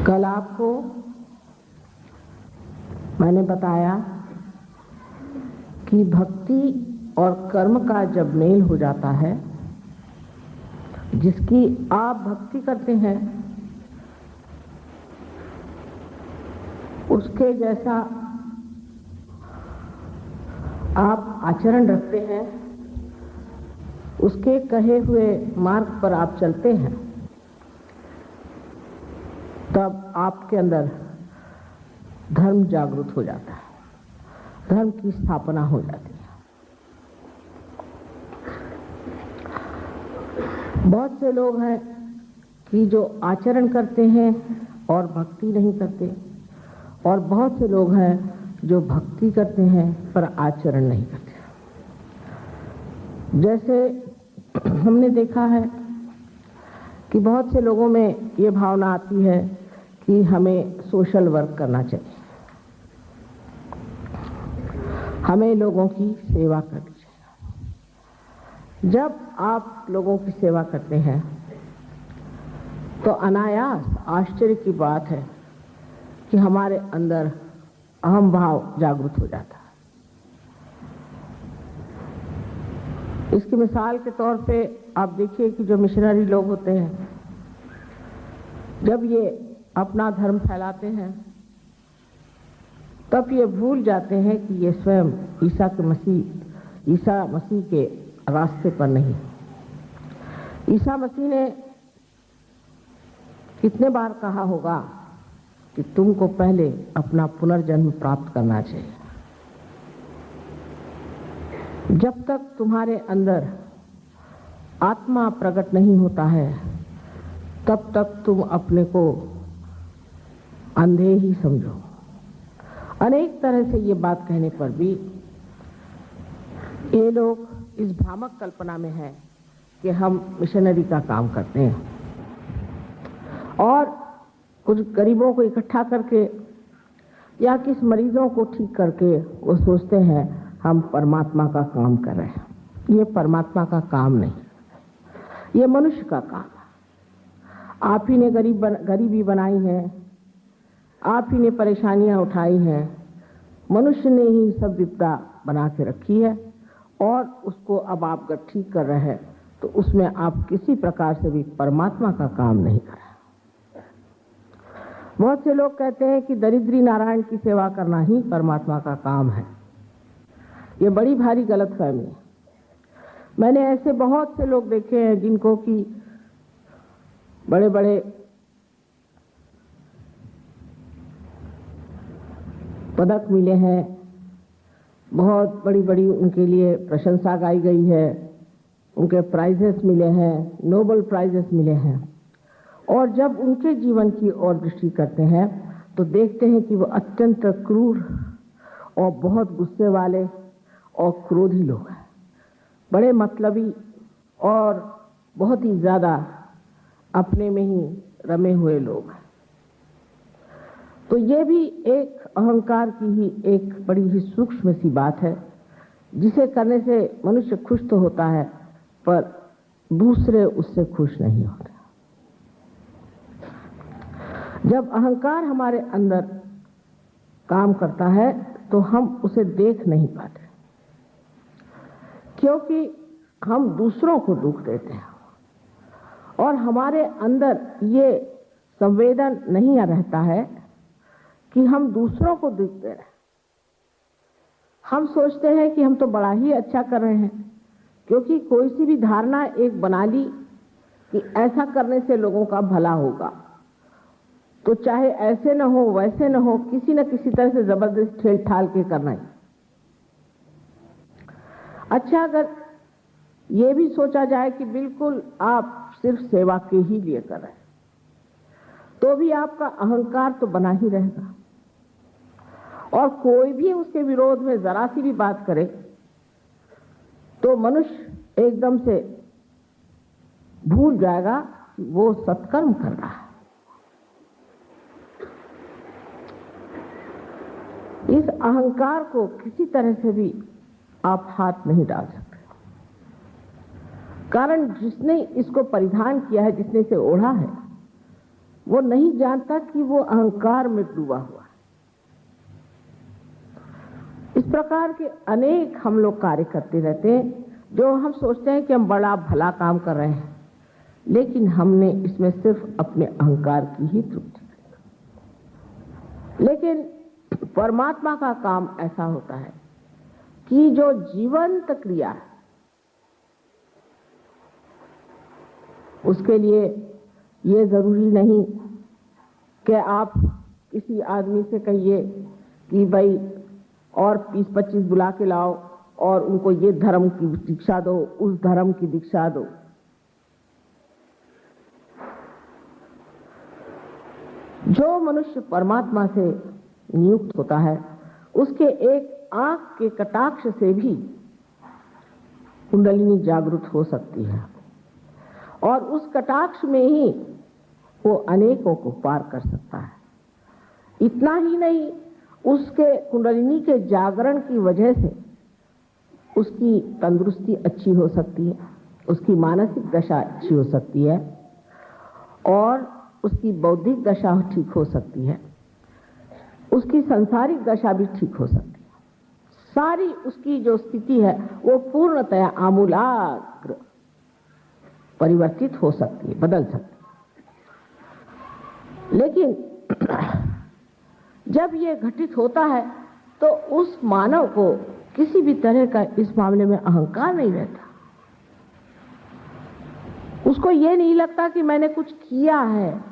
कल आपको मैंने बताया कि भक्ति और कर्म का जब मेल हो जाता है, जिसकी आप भक्ति करते हैं उसके जैसा आप आचरण रखते हैं, उसके कहे हुए मार्ग पर आप चलते हैं, तब आपके अंदर धर्म जागृत हो जाता है, धर्म की स्थापना हो जाती है। बहुत से लोग हैं कि जो आचरण करते हैं और भक्ति नहीं करते, और बहुत से लोग हैं जो भक्ति करते हैं पर आचरण नहीं करते। जैसे हमने देखा है कि बहुत से लोगों में ये भावना आती है कि हमें सोशल वर्क करना चाहिए, हमें लोगों की सेवा करनी चाहिए। जब आप लोगों की सेवा करते हैं तो अनायास आश्चर्य की बात है कि हमारे अंदर अहम भाव जागृत हो जाता है। इसकी मिसाल के तौर पे आप देखिए कि जो मिशनरी लोग होते हैं, जब ये अपना धर्म फैलाते हैं तब ये भूल जाते हैं कि ये स्वयं ईसा मसीह के रास्ते पर नहीं। ईसा मसीह ने कितने बार कहा होगा कि तुमको पहले अपना पुनर्जन्म प्राप्त करना चाहिए। जब तक तुम्हारे अंदर आत्मा प्रकट नहीं होता है तब तक तुम अपने को अंधे ही समझो। अनेक तरह से ये बात कहने पर भी ये लोग इस भ्रामक कल्पना में हैं कि हम मिशनरी का काम करते हैं और कुछ गरीबों को इकट्ठा करके या किस मरीजों को ठीक करके वो सोचते हैं हम परमात्मा का काम कर रहे हैं। ये परमात्मा का काम नहीं, ये मनुष्य का काम है। आप ही ने गरीबी बनाई है, आप ही ने परेशानियां उठाई हैं, मनुष्य ने ही सब विपदा बना के रखी है और उसको अब आप अगर ठीक कर रहे हैं तो उसमें आप किसी प्रकार से भी परमात्मा का काम नहीं कर रहे। बहुत से लोग कहते हैं कि दरिद्री नारायण की सेवा करना ही परमात्मा का काम है। ये बड़ी भारी गलतफहमी है। मैंने ऐसे बहुत से लोग देखे हैं जिनको कि बड़े बड़े पदक मिले हैं, बहुत बड़ी बड़ी उनके लिए प्रशंसा गाई गई है, उनके प्राइजेस मिले हैं, नोबेल प्राइजेस मिले हैं, और जब उनके जीवन की ओर दृष्टि करते हैं तो देखते हैं कि वो अत्यंत क्रूर और बहुत गुस्से वाले और क्रोधी लोग हैं, बड़े मतलबी और बहुत ही ज्यादा अपने में ही रमे हुए लोग हैं। तो ये भी एक अहंकार की ही एक बड़ी ही सूक्ष्म सी बात है, जिसे करने से मनुष्य खुश तो होता है पर दूसरे उससे खुश नहीं होते। जब अहंकार हमारे अंदर काम करता है तो हम उसे देख नहीं पाते, क्योंकि हम दूसरों को दुख देते हैं और हमारे अंदर ये संवेदन नहीं रहता है कि हम दूसरों को दुख दे रहे हैं। हम सोचते हैं कि हम तो बड़ा ही अच्छा कर रहे हैं, क्योंकि कोई सी भी धारणा एक बना ली कि ऐसा करने से लोगों का भला होगा, तो चाहे ऐसे न हो वैसे न हो, किसी न किसी तरह से जबरदस्त ठेल ठाल के करना ही अच्छा। अगर ये भी सोचा जाए कि बिल्कुल आप सिर्फ सेवा के ही लिए कर रहे हैं, तो भी आपका अहंकार तो बना ही रहेगा और कोई भी उसके विरोध में जरा सी भी बात करे तो मनुष्य एकदम से भूल जाएगा कि वो सत्कर्म कर रहा है। इस अहंकार को किसी तरह से भी आप हाथ नहीं डाल सकते, कारण जिसने इसको परिधान किया है, जिसने इसे ओढ़ा है, वो नहीं जानता कि वो अहंकार में डूबा हुआ है। इस प्रकार के अनेक हम लोग कार्य करते रहते हैं, जो हम सोचते हैं कि हम बड़ा भला काम कर रहे हैं, लेकिन हमने इसमें सिर्फ अपने अहंकार की ही तृप्ति की। लेकिन परमात्मा का काम ऐसा होता है कि जो जीवंत क्रिया है, उसके लिए ये जरूरी नहीं कि आप किसी आदमी से कहिए कि भाई और 20-25 बुला के लाओ और उनको ये धर्म की दीक्षा दो, उस धर्म की दीक्षा दो। जो मनुष्य परमात्मा से नियुक्त होता है, उसके एक आंख के कटाक्ष से भी कुंडलिनी जागृत हो सकती है, और उस कटाक्ष में ही वो अनेकों को पार कर सकता है। इतना ही नहीं, उसके कुंडलिनी के जागरण की वजह से उसकी तंदुरुस्ती अच्छी हो सकती है, उसकी मानसिक दशा अच्छी हो सकती है, और उसकी बौद्धिक दशा ठीक हो सकती है, उसकी सांसारिक दशा भी ठीक हो सकती है। सारी उसकी जो स्थिति है वो पूर्णतया आमूलाग्र परिवर्तित हो सकती है, बदल सकती है। लेकिन जब ये घटित होता है तो उस मानव को किसी भी तरह का इस मामले में अहंकार नहीं रहता। उसको ये नहीं लगता कि मैंने कुछ किया है।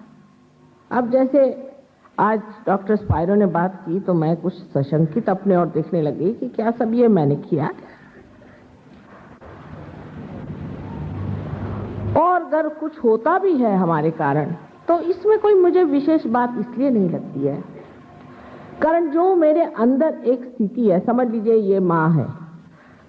अब जैसे आज डॉक्टर स्पाइरो ने बात की तो मैं कुछ सशंकित अपने और देखने लगी कि क्या सब ये मैंने किया, और अगर कुछ होता भी है हमारे कारण तो इसमें कोई मुझे विशेष बात इसलिए नहीं लगती है, कारण जो मेरे अंदर एक स्थिति है, समझ लीजिए ये माँ है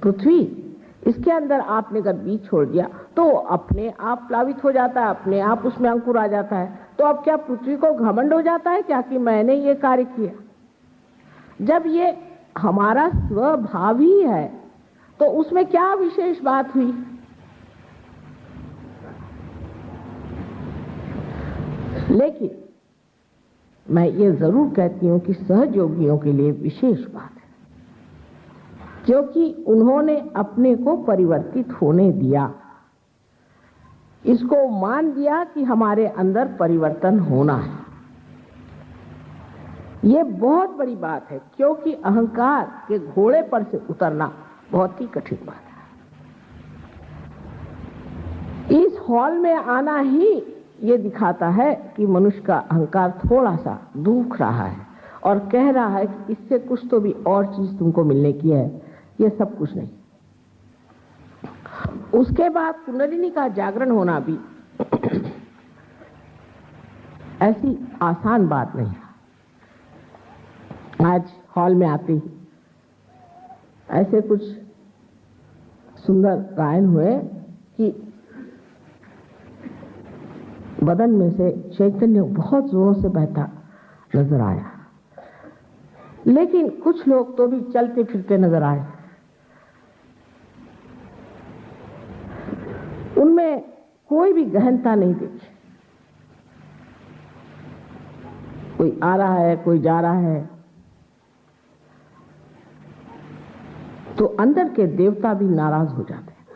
पृथ्वी, इसके अंदर आपने अगर बीज छोड़ दिया तो अपने आप प्लावित हो जाता है, अपने आप उसमें अंकुर आ जाता है। तो अब क्या पृथ्वी को घमंड हो जाता है क्या कि मैंने ये कार्य किया? जब ये हमारा स्वभाव ही है तो उसमें क्या विशेष बात हुई? लेकिन मैं ये जरूर कहती हूं कि सहयोगियों के लिए विशेष बात है, क्योंकि उन्होंने अपने को परिवर्तित होने दिया, इसको मान दिया कि हमारे अंदर परिवर्तन होना है। ये बहुत बड़ी बात है, क्योंकि अहंकार के घोड़े पर से उतरना बहुत ही कठिन बात है। इस हॉल में आना ही ये दिखाता है कि मनुष्य का अहंकार थोड़ा सा दुख रहा है और कह रहा है कि इससे कुछ तो भी और चीज तुमको मिलने की है, ये सब कुछ नहीं। उसके बाद कुंडलिनी का जागरण होना भी ऐसी आसान बात नहीं है। आज हॉल में आते ही ऐसे कुछ सुंदर गायन हुए कि बदन में से चैतन्य बहुत जोरों से बहता नजर आया, लेकिन कुछ लोग तो भी चलते फिरते नजर आए। उनमें कोई भी गहनता नहीं दिखी। कोई आ रहा है, कोई जा रहा है, तो अंदर के देवता भी नाराज हो जाते हैं।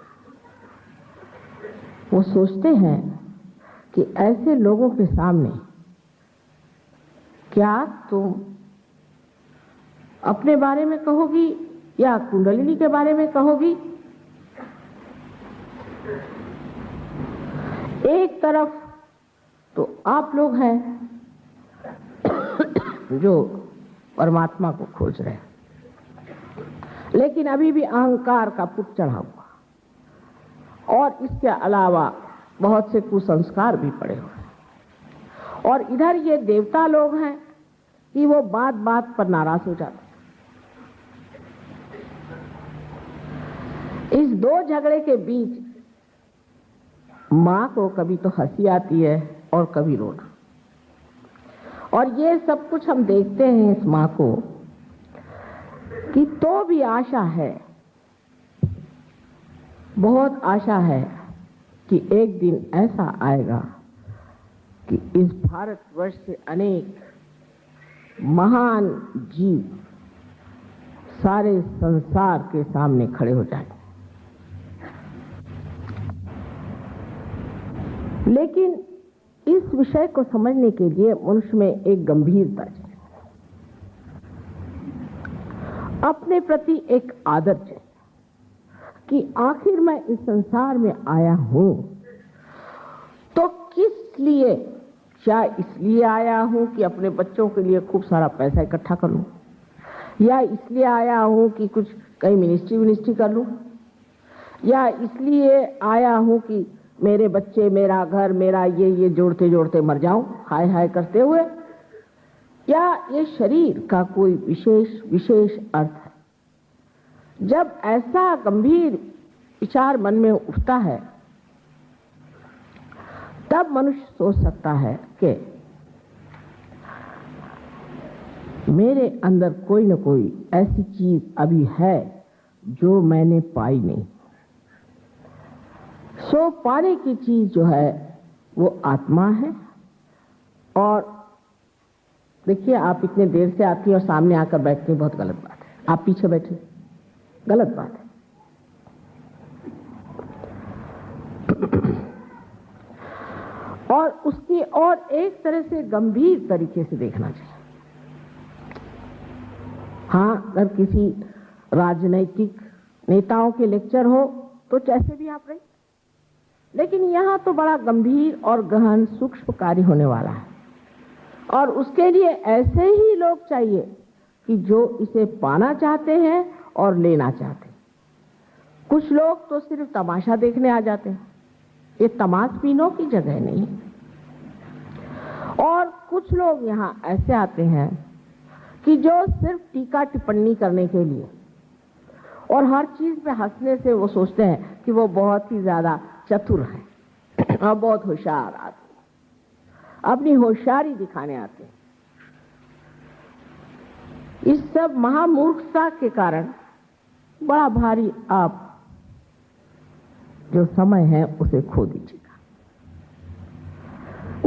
वो सोचते हैं कि ऐसे लोगों के सामने क्या तुम अपने बारे में कहोगी या कुंडलिनी के बारे में कहोगी? एक तरफ तो आप लोग हैं जो परमात्मा को खोज रहे हैं, लेकिन अभी भी अहंकार का पुट चढ़ा हुआ, और इसके अलावा बहुत से कुसंस्कार भी पड़े हुए हैं। और इधर ये देवता लोग हैं कि वो बात बात पर नाराज हो जाते हैं। इस दो झगड़े के बीच मां को कभी तो हंसी आती है और कभी रोना, और ये सब कुछ हम देखते हैं इस मां को कि तो भी आशा है, बहुत आशा है कि एक दिन ऐसा आएगा कि इस भारतवर्ष से अनेक महान जीव सारे संसार के सामने खड़े हो जाएं। लेकिन इस विषय को समझने के लिए मनुष्य में एक गंभीरता चाहिए, अपने प्रति एक आदर चाहिए कि आखिर मैं इस संसार में आया हूं तो किस लिए? क्या इसलिए आया हूं कि अपने बच्चों के लिए खूब सारा पैसा इकट्ठा कर लूं, या इसलिए आया हूं कि कुछ कहीं मिनिस्ट्री कर लूं, या इसलिए आया हूं कि मेरे बच्चे, मेरा घर, मेरा ये जोड़ते जोड़ते मर जाऊं हाय हाय करते हुए, या ये शरीर का कोई विशेष अर्थ है? जब ऐसा गंभीर विचार मन में उठता है तब मनुष्य सोच सकता है कि मेरे अंदर कोई न कोई ऐसी चीज अभी है जो मैंने पाई नहीं। सो पाने की चीज जो है वो आत्मा है। और देखिए, आप इतने देर से आती हैं और सामने आकर बैठती हैं, बहुत गलत बात है। आप पीछे बैठे, गलत बात है। और उसकी और एक तरह से गंभीर तरीके से देखना चाहिए। हाँ, अगर किसी राजनैतिक नेताओं के लेक्चर हो तो जैसे भी आप रहे, लेकिन यहाँ तो बड़ा गंभीर और गहन सूक्ष्म कार्य होने वाला है, और उसके लिए ऐसे ही लोग चाहिए कि जो इसे पाना चाहते हैं और लेना चाहते हैं। कुछ लोग तो सिर्फ तमाशा देखने आ जाते हैं, ये तमाशबीनों की जगह नहीं। और कुछ लोग यहाँ ऐसे आते हैं कि जो सिर्फ टीका टिप्पणी करने के लिए, और हर चीज पे हंसने से वो सोचते हैं कि वो बहुत ही ज्यादा चतुर हैं और बहुत होशियार आदमी, अपनी होशियारी दिखाने आते हैं। इस सब महामूर्खता के कारण बड़ा भारी आप जो समय है उसे खो दीजिएगा।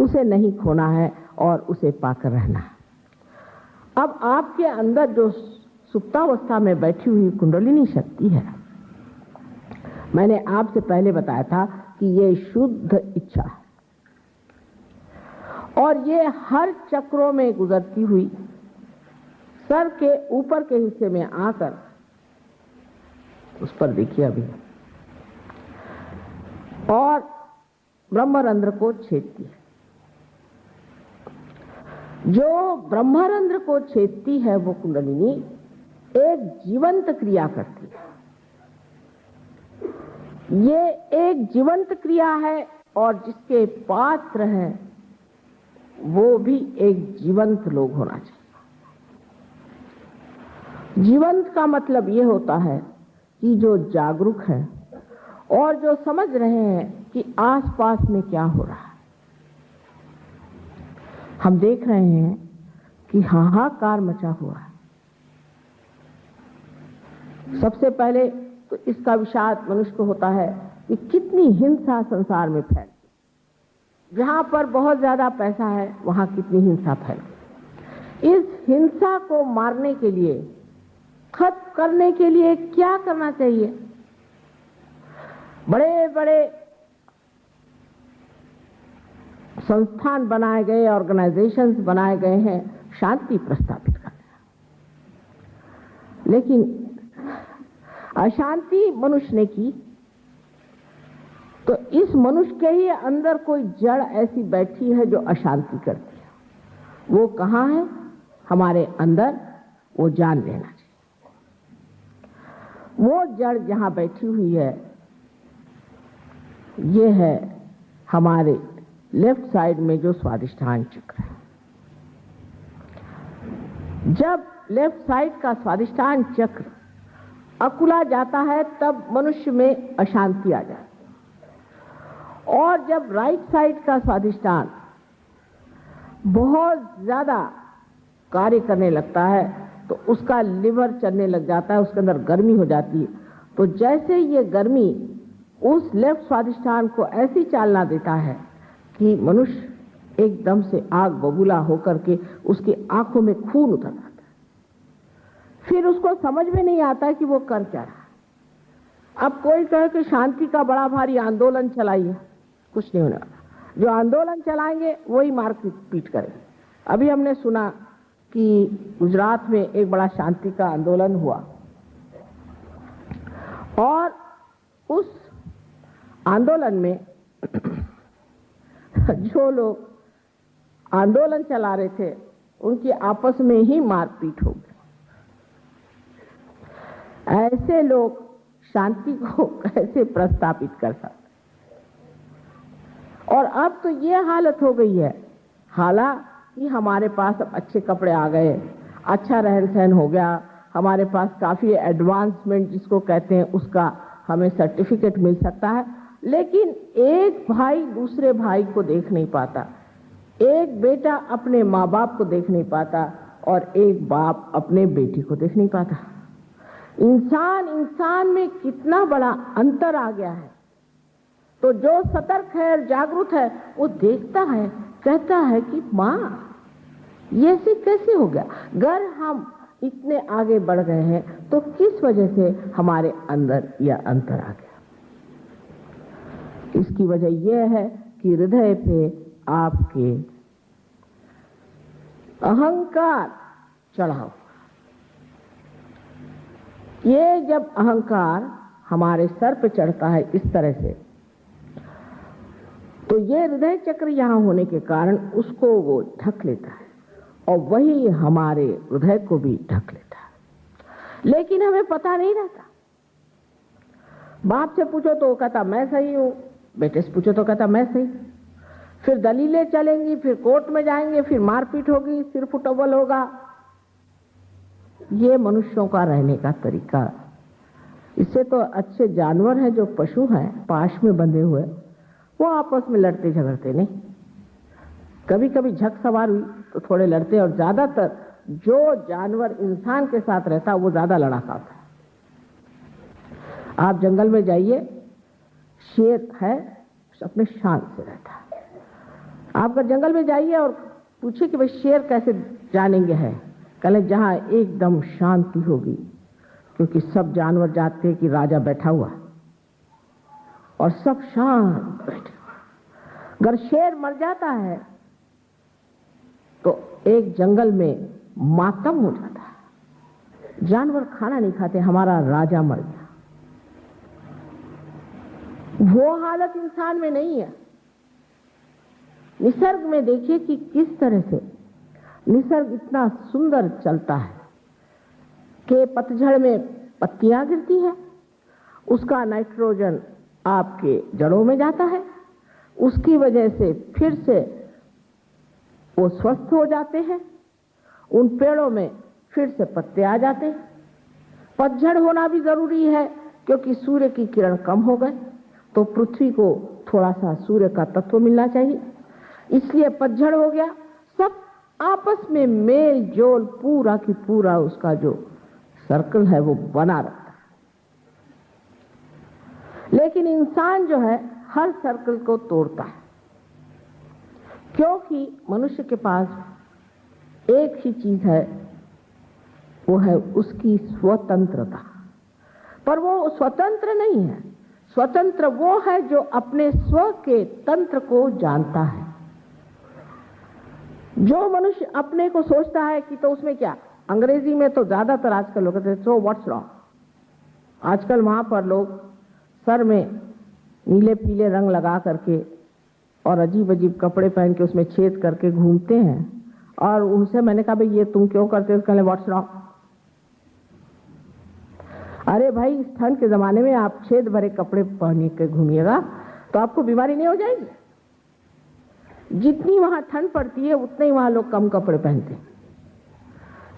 उसे नहीं खोना है और उसे पाकर रहना है। अब आपके अंदर जो सुप्तावस्था में बैठी हुई कुंडलिनी शक्ति है, मैंने आपसे पहले बताया था कि ये शुद्ध इच्छा है, और ये हर चक्रों में गुजरती हुई सर के ऊपर के हिस्से में आकर, उस पर देखिए अभी, और ब्रह्मरंध्र को छेदती है। जो ब्रह्मरंध्र को छेदती है वो कुंडलिनी एक जीवंत क्रिया करती है। ये एक जीवंत क्रिया है, और जिसके पात्र हैं वो भी एक जीवंत लोग होना चाहिए। जीवंत का मतलब ये होता है कि जो जागरूक है और जो समझ रहे हैं कि आसपास में क्या हो रहा है। हम देख रहे हैं कि हाहाकार मचा हुआ है। सबसे पहले तो इसका विषाद मनुष्य को होता है कि कितनी हिंसा संसार में फैलती। जहां पर बहुत ज्यादा पैसा है वहां कितनी हिंसा फैलती। इस हिंसा को मारने के लिए, खत्म करने के लिए क्या करना चाहिए? बड़े बड़े संस्थान बनाए गए, ऑर्गेनाइजेशंस बनाए गए हैं शांति प्रस्थापित करने, लेकिन अशांति मनुष्य ने की। तो इस मनुष्य के ही अंदर कोई जड़ ऐसी बैठी है जो अशांति करती है। वो कहाँ है? हमारे अंदर। वो जान लेना चाहिए। वो जड़ जहां बैठी हुई है, ये है हमारे लेफ्ट साइड में जो स्वादिष्ठान चक्र है। जब लेफ्ट साइड का स्वादिष्ठान चक्र अकुला जाता है तब मनुष्य में अशांति आ जाती है, और जब राइट साइड का स्वादिष्ठान बहुत ज्यादा कार्य करने लगता है तो उसका लिवर चलने लग जाता है, उसके अंदर गर्मी हो जाती है। तो जैसे ये गर्मी उस लेफ्ट स्वादिष्ठान को ऐसी चालना देता है कि मनुष्य एकदम से आग बबूला होकर के उसकी आंखों में खून उतर आता है। फिर उसको समझ में नहीं आता कि वो कर क्या रहा। अब कोई कहे कि शांति का बड़ा भारी आंदोलन चलाइए, कुछ नहीं होने वाला। जो आंदोलन चलाएंगे वही मार पीट करेंगे। अभी हमने सुना कि गुजरात में एक बड़ा शांति का आंदोलन हुआ और उस आंदोलन में जो लोग आंदोलन चला रहे थे उनकी आपस में ही मारपीट हो गई। ऐसे लोग शांति को कैसे प्रस्तापित कर सकते? और अब तो ये हालत हो गई है, हालांकि हमारे पास अब अच्छे कपड़े आ गए, अच्छा रहन सहन हो गया, हमारे पास काफी एडवांसमेंट जिसको कहते हैं उसका हमें सर्टिफिकेट मिल सकता है, लेकिन एक भाई दूसरे भाई को देख नहीं पाता, एक बेटा अपने माँ बाप को देख नहीं पाता और एक बाप अपने बेटी को देख नहीं पाता। इंसान में कितना बड़ा अंतर आ गया है। तो जो सतर्क है और जागरूक है वो देखता है, कहता है कि माँ ये से कैसे हो गया? अगर हम इतने आगे बढ़ गए हैं तो किस वजह से हमारे अंदर यह अंतर आ गया? इसकी वजह यह है कि हृदय पे आपके अहंकार चढ़ा। ये जब अहंकार हमारे सर पे चढ़ता है इस तरह से, तो ये हृदय चक्र यहां होने के कारण उसको वो ढक लेता है और वही हमारे हृदय को भी ढक लेता है। लेकिन हमें पता नहीं रहता। बाप से पूछो तो वो कहता मैं सही हूं, बेटे से पूछो तो कहता मैं सही। फिर दलीलें चलेंगी, फिर कोर्ट में जाएंगे, फिर मारपीट होगी, सिर फुटबल होगा। ये मनुष्यों का रहने का तरीका। इससे तो अच्छे जानवर हैं जो पशु हैं पाश में बंधे हुए, वो आपस में लड़ते झगड़ते नहीं। कभी कभी झक सवार हुई तो थोड़े लड़ते, और ज्यादातर जो जानवर इंसान के साथ रहता है वो ज्यादा लड़ाका होता है। आप जंगल में जाइए, शेर है अपने शांत से रहता है। आप अगर जंगल में जाइए और पूछिए कि भाई शेर कैसे जानेंगे है, कल जहां एकदम शांति होगी, क्योंकि सब जानवर जानते हैं कि राजा बैठा हुआ और सब शांत बैठे। अगर शेर मर जाता है तो एक जंगल में मातम हो जाता है, जानवर खाना नहीं खाते, हमारा राजा मर गया। वो हालत इंसान में नहीं है। निसर्ग में देखिए कि किस तरह से निसर्ग इतना सुंदर चलता है कि पतझड़ में पत्तियां गिरती है, उसका नाइट्रोजन आपके जड़ों में जाता है, उसकी वजह से फिर से वो स्वस्थ हो जाते हैं, उन पेड़ों में फिर से पत्ते आ जाते हैं। पतझड़ होना भी जरूरी है क्योंकि सूर्य की किरण कम हो गए तो पृथ्वी को थोड़ा सा सूर्य का तत्व मिलना चाहिए, इसलिए पतझड़ हो गया। सब आपस में मेल जोल पूरा की पूरा उसका जो सर्कल है वो बना रहता है। लेकिन इंसान जो है हर सर्कल को तोड़ता है, क्योंकि मनुष्य के पास एक ही चीज है, वो है उसकी स्वतंत्रता। पर वो स्वतंत्र नहीं है। स्वतंत्र वो है जो अपने स्व के तंत्र को जानता है। जो मनुष्य अपने को सोचता है कि तो उसमें क्या, अंग्रेजी में तो ज्यादातर आजकल लोग कहते हैं सो व्हाट्स रॉन्ग। आजकल वहां पर लोग सर में नीले पीले रंग लगा करके और अजीब अजीब कपड़े पहन के उसमें छेद करके घूमते हैं, और उनसे मैंने कहा भाई ये तुम क्यों करते हो? कहने व्हाट्स रॉन्ग। अरे भाई इस ठंड के जमाने में आप छेद भरे कपड़े पहन के घूमिएगा तो आपको बीमारी नहीं हो जाएगी? जितनी वहां ठंड पड़ती है उतने ही वहां लोग कम कपड़े पहनते हैं।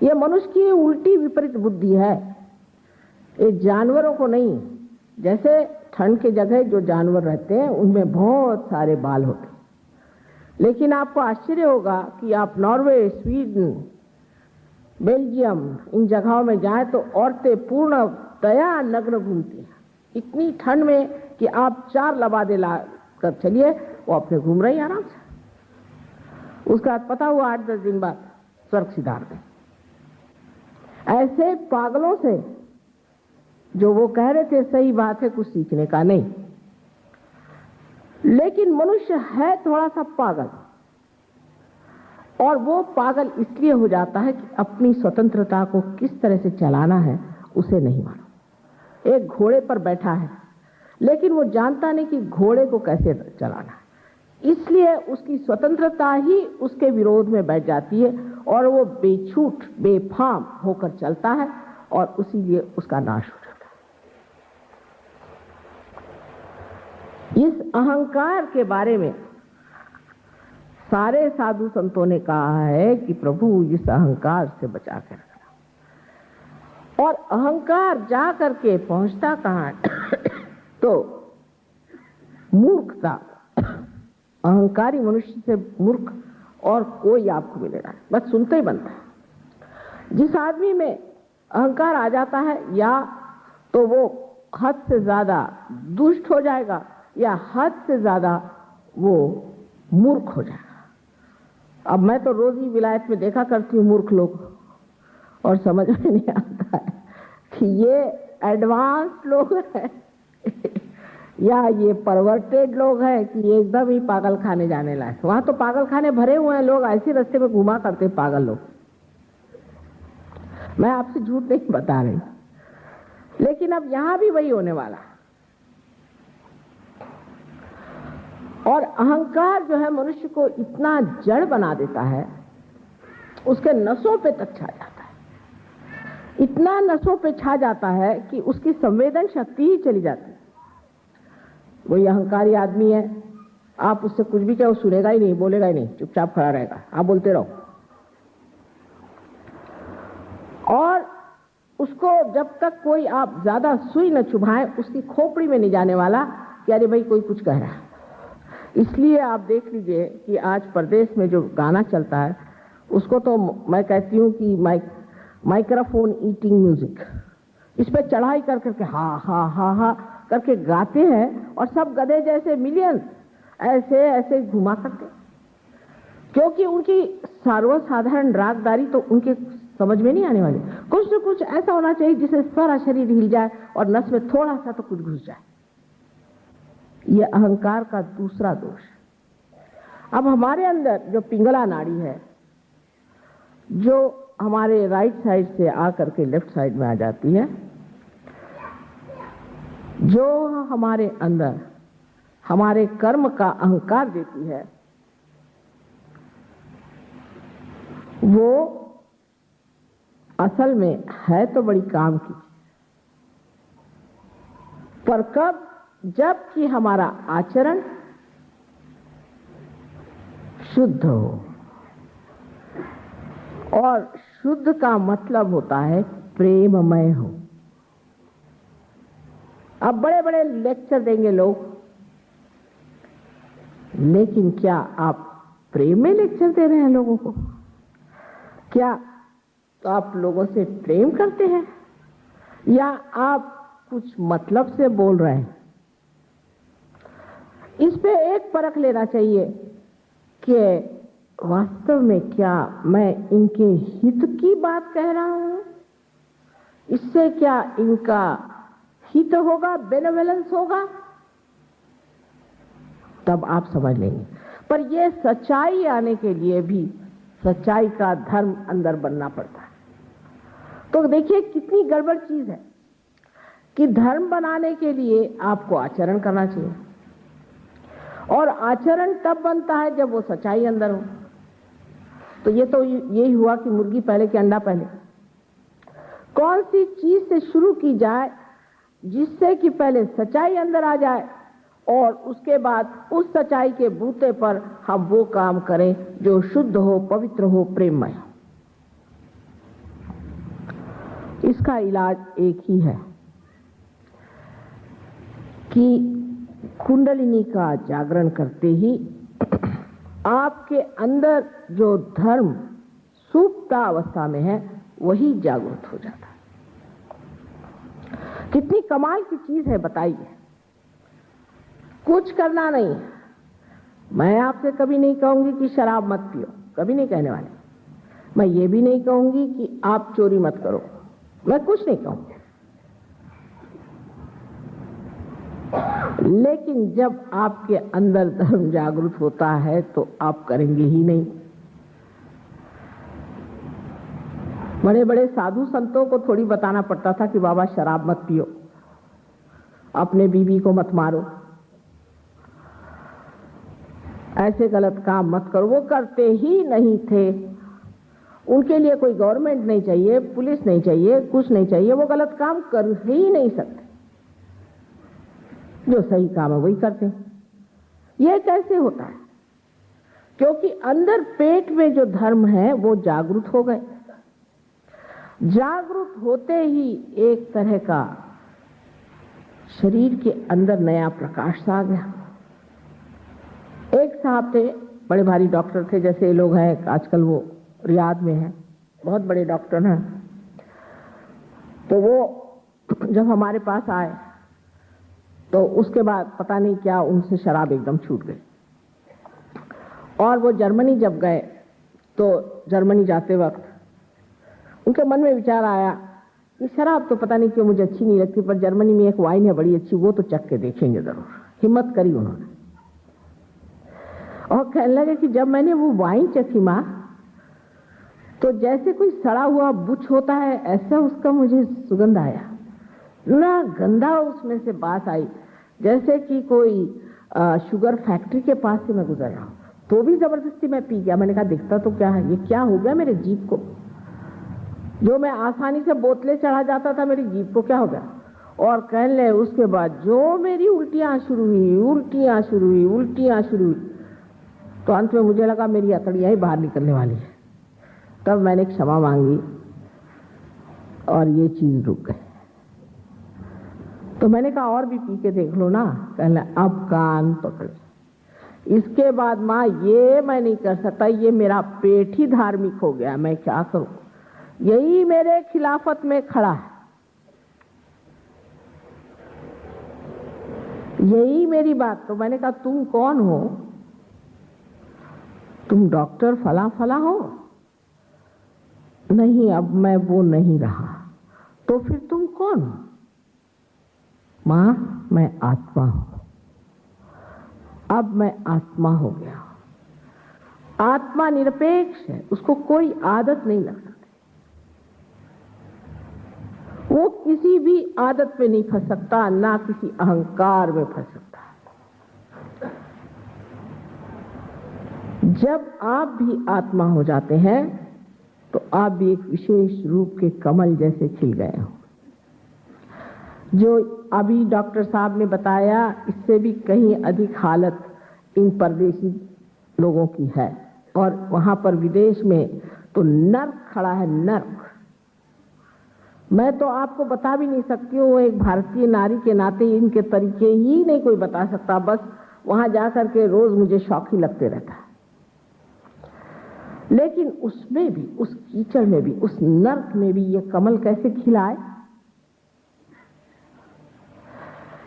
यह मनुष्य की उल्टी विपरीत बुद्धि है, ये जानवरों को नहीं। जैसे ठंड के जगह जो जानवर रहते हैं उनमें बहुत सारे बाल होते हैं, लेकिन आपको आश्चर्य होगा कि आप नॉर्वे, स्वीडन, बेल्जियम इन जगहों में जाएं तो औरतें पूर्णतया नग्न घूमती हैं। इतनी ठंड में कि आप 4 लबादे ला कर चलिए, वो अपने घूम रही आराम से। उसका पता हुआ 8-10 दिन बाद स्वर्ग सिधार गए। ऐसे पागलों से जो वो कह रहे थे सही बात है, कुछ सीखने का नहीं। लेकिन मनुष्य है थोड़ा सा पागल, और वो पागल इसलिए हो जाता है कि अपनी स्वतंत्रता को किस तरह से चलाना है उसे नहीं मालूम। एक घोड़े पर बैठा है लेकिन वो जानता नहीं कि घोड़े को कैसे चलाना है, इसलिए उसकी स्वतंत्रता ही उसके विरोध में बैठ जाती है और वो बेछूट बेफाम होकर चलता है और उसीलिए उसका नाश हो जाता है। इस अहंकार के बारे में सारे साधु संतों ने कहा है कि प्रभु इस अहंकार से बचा कर रखना। और अहंकार जा करके पहुंचता कहां है तो मूर्खता। अहंकारी मनुष्य से मूर्ख और कोई आपको मिलेगा, बस सुनते ही बनता है। जिस आदमी में अहंकार आ जाता है या तो वो हद से ज्यादा दुष्ट हो जाएगा या हद से ज्यादा वो मूर्ख हो जाएगा। अब मैं तो रोज ही विलायत में देखा करती हूँ मूर्ख लोग, और समझ में नहीं आता है कि ये एडवांस लोग हैं या ये परवर्टेड लोग हैं कि ये एकदम ही पागल खाने जाने लायक। वहां तो पागल खाने भरे हुए हैं, लोग ऐसे रास्ते में घुमा करते पागल लोग। मैं आपसे झूठ नहीं बता रही, लेकिन अब यहां भी वही होने वाला है। और अहंकार जो है मनुष्य को इतना जड़ बना देता है, उसके नसों पे तक छा जाता है, इतना नसों पे छा जाता है कि उसकी संवेदन शक्ति ही चली जाती है। वही अहंकारी आदमी है, आप उससे कुछ भी कहो सुनेगा ही नहीं, बोलेगा ही नहीं, चुपचाप खड़ा रहेगा, आप बोलते रहो। और उसको जब तक कोई आप ज्यादा सुई न चुभाएं, उसकी खोपड़ी में नहीं जाने वाला कि अरे भाई कोई कुछ कह रहा है। इसलिए आप देख लीजिए कि आज प्रदेश में जो गाना चलता है उसको तो मैं कहती हूँ कि माइक्रोफोन ईटिंग म्यूजिक, इस पे चढ़ाई कर करके हा हा हा हा करके गाते हैं और सब गधे जैसे मिलियन ऐसे ऐसे घुमा करते, क्योंकि उनकी सर्वसाधारण रागदारी तो उनके समझ में नहीं आने वाली। कुछ न कुछ ऐसा होना चाहिए जिससे सारा शरीर हिल जाए और नस में थोड़ा सा तो कुछ घुस जाए। ये अहंकार का दूसरा दोष है। अब हमारे अंदर जो पिंगला नाड़ी है, जो हमारे राइट साइड से आकर के लेफ्ट साइड में आ जाती है, जो हमारे अंदर हमारे कर्म का अहंकार देती है, वो असल में है तो बड़ी काम की, पर कब? जबकि हमारा आचरण शुद्ध हो, और शुद्ध का मतलब होता है प्रेममय हो। अब बड़े बड़े लेक्चर देंगे लोग, लेकिन क्या आप प्रेम में लेक्चर दे रहे हैं लोगों को? क्या तो आप लोगों से प्रेम करते हैं या आप कुछ मतलब से बोल रहे हैं? इस पे एक परख लेना चाहिए कि वास्तव में क्या मैं इनके हित की बात कह रहा हूं, इससे क्या इनका हित होगा, बेनेवलेंस होगा, तब आप समझ लेंगे। पर यह सच्चाई आने के लिए भी सच्चाई का धर्म अंदर बनना पड़ता है। तो देखिए कितनी गड़बड़ चीज है कि धर्म बनाने के लिए आपको आचरण करना चाहिए, और आचरण तब बनता है जब वो सच्चाई अंदर हो। तो ये तो यही हुआ कि मुर्गी पहले कि अंडा पहले। कौन सी चीज से शुरू की जाए जिससे कि पहले सच्चाई अंदर आ जाए और उसके बाद उस सच्चाई के बूते पर हम वो काम करें जो शुद्ध हो, पवित्र हो, प्रेममय हो। इसका इलाज एक ही है कि कुंडलिनी का जागरण करते ही आपके अंदर जो धर्म सुप्ता अवस्था में है वही जागृत हो जाता है। कितनी कमाल की चीज है बताइए। कुछ करना नहीं, मैं आपसे कभी नहीं कहूंगी कि शराब मत पियो, कभी नहीं कहने वाली। मैं ये भी नहीं कहूंगी कि आप चोरी मत करो, मैं कुछ नहीं कहूंगी। लेकिन जब आपके अंदर धर्म जागृत होता है तो आप करेंगे ही नहीं। बड़े बड़े साधु संतों को थोड़ी बताना पड़ता था कि बाबा शराब मत पियो, अपने बीवी को मत मारो, ऐसे गलत काम मत करो। वो करते ही नहीं थे। उनके लिए कोई गवर्नमेंट नहीं चाहिए, पुलिस नहीं चाहिए, कुछ नहीं चाहिए, वो गलत काम कर ही नहीं सकते। जो सही काम है वही करते हैं। ये कैसे होता है? क्योंकि अंदर पेट में जो धर्म है वो जागृत हो गए। जागृत होते ही एक तरह का शरीर के अंदर नया प्रकाश सा आ गया। एक साहब थे, बड़े भारी डॉक्टर थे, जैसे लोग हैं आजकल, वो रियाद में हैं, बहुत बड़े डॉक्टर हैं। तो वो जब हमारे पास आए तो उसके बाद पता नहीं क्या उनसे शराब एकदम छूट गई। और वो जर्मनी जब गए तो जर्मनी जाते वक्त उनके मन में विचार आया कि शराब तो पता नहीं क्यों मुझे अच्छी नहीं लगती, पर जर्मनी में एक वाइन है बड़ी अच्छी, वो तो चख के देखेंगे जरूर। हिम्मत करी उन्होंने और कहने लगे कि जब मैंने वो वाइन चखी माँ, तो जैसे कोई सड़ा हुआ बुच होता है ऐसा उसका मुझे सुगंध आया, ना गंदा उसमें से बात आई, जैसे कि कोई शुगर फैक्ट्री के पास से मैं गुजर रहा हूं। तो भी जबरदस्ती मैं पी गया। मैंने कहा देखता तो क्या है, ये क्या हो गया मेरे जीभ को, जो मैं आसानी से बोतलें चढ़ा जाता था, मेरी जीभ को क्या हो गया। और कहने लगे उसके बाद जो मेरी उल्टियां शुरू हुई, उल्टियां शुरू हुई, उल्टियां शुरू हुई, तो अंत में मुझे लगा मेरी अतड़ियां ही बाहर निकलने वाली है। तब मैंने क्षमा मांगी और ये चीज रुक गई। तो मैंने कहा और भी पी के देख लो ना। कहने अब कान पकड़े, इसके बाद माँ ये मैं नहीं कर सकता, ये मेरा पेट ही धार्मिक हो गया, मैं क्या करूं, यही मेरे खिलाफत में खड़ा है, यही मेरी बात। तो मैंने कहा तुम कौन हो? तुम डॉक्टर फला फला हो? नहीं, अब मैं वो नहीं रहा। तो फिर तुम कौन हो? मां, मैं आत्मा हूं। अब मैं आत्मा हो गया। आत्मा निरपेक्ष है, उसको कोई आदत नहीं लग सकती, वो किसी भी आदत में नहीं फंस सकता, ना किसी अहंकार में फंस सकता। जब आप भी आत्मा हो जाते हैं तो आप भी एक विशेष रूप के कमल जैसे खिल गए हो। जो अभी डॉक्टर साहब ने बताया, इससे भी कहीं अधिक हालत इन परदेशी लोगों की है। और वहां पर विदेश में तो नर्क खड़ा है, नर्क। मैं तो आपको बता भी नहीं सकती हूँ, एक भारतीय नारी के नाते इनके तरीके ही नहीं कोई बता सकता। बस वहां जाकर के रोज मुझे शौक ही लगते रहता है। लेकिन उसमें भी, उस कीचड़ में भी, उस नर्क में भी ये कमल कैसे खिलाए,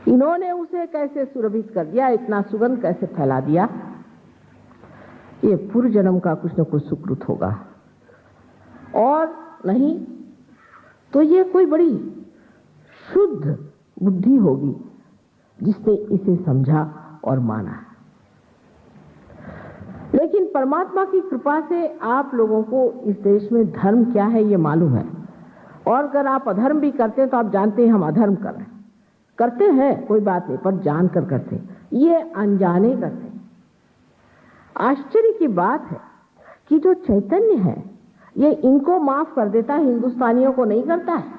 इन्होंने उसे कैसे सुरभित कर दिया, इतना सुगंध कैसे फैला दिया। ये पूर्व जन्म का कुछ न कुछ सुकृत होगा, और नहीं तो ये कोई बड़ी शुद्ध बुद्धि होगी जिसने इसे समझा और माना। लेकिन परमात्मा की कृपा से आप लोगों को इस देश में धर्म क्या है ये मालूम है। और अगर आप अधर्म भी करते हैं तो आप जानते हैं हम अधर्म कर रहे हैं, करते हैं कोई बात नहीं, पर जान कर करते हैं, ये अनजाने करते हैं। आश्चर्य की बात है कि जो चैतन्य है ये इनको माफ कर देता है, हिंदुस्तानियों को नहीं करता है।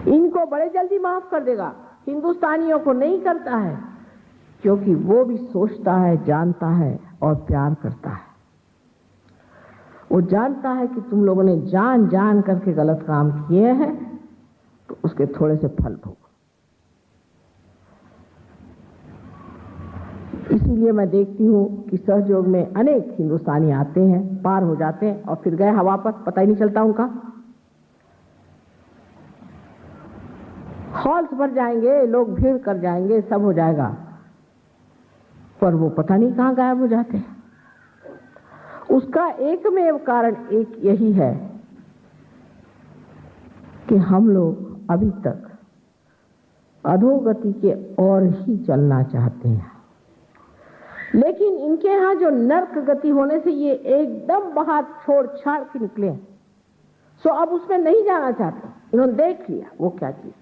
इनको बड़े जल्दी माफ कर देगा, हिंदुस्तानियों को नहीं करता है, क्योंकि वो भी सोचता है, जानता है और प्यार करता है। वो जानता है कि तुम लोगों ने जान जान करके गलत काम किए हैं, तो उसके थोड़े से फल भोगो। इसीलिए मैं देखती हूं कि सहयोग में अनेक हिंदुस्तानी आते हैं, पार हो जाते हैं और फिर गए हवा पर, पता ही नहीं चलता उनका। हॉल्स भर जाएंगे, लोग भीड़ कर जाएंगे, सब हो जाएगा, पर वो पता नहीं कहाँ गायब हो जाते हैं। उसका एकमेव कारण एक यही है कि हम लोग अभी तक अधोगति के और ही चलना चाहते हैं। लेकिन इनके यहाँ जो नर्क गति होने से ये एकदम बाहर छोड़ छाड़ के निकले हैं, सो अब उसमें नहीं जाना चाहते। इन्होंने देख लिया वो क्या चीज।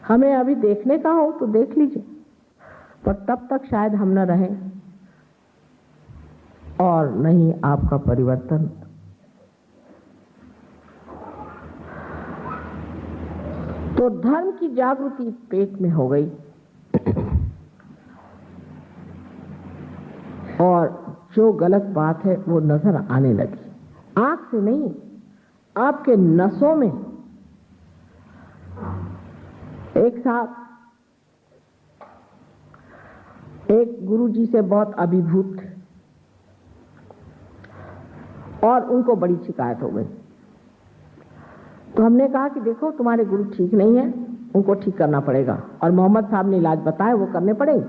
हमें अभी देखने का हो तो देख लीजिए, पर तब तक शायद हम न रहें और नहीं आपका परिवर्तन। तो धर्म की जागृति पेट में हो गई और जो गलत बात है वो नजर आने लगी। आंख से नहीं, आपके नसों में। एक साथ एक गुरुजी से बहुत अभिभूत थे और उनको बड़ी शिकायत हो गई। तो हमने कहा कि देखो तुम्हारे गुरु ठीक नहीं है, उनको ठीक करना पड़ेगा, और मोहम्मद साहब ने इलाज बताए वो करने पड़ेंगे।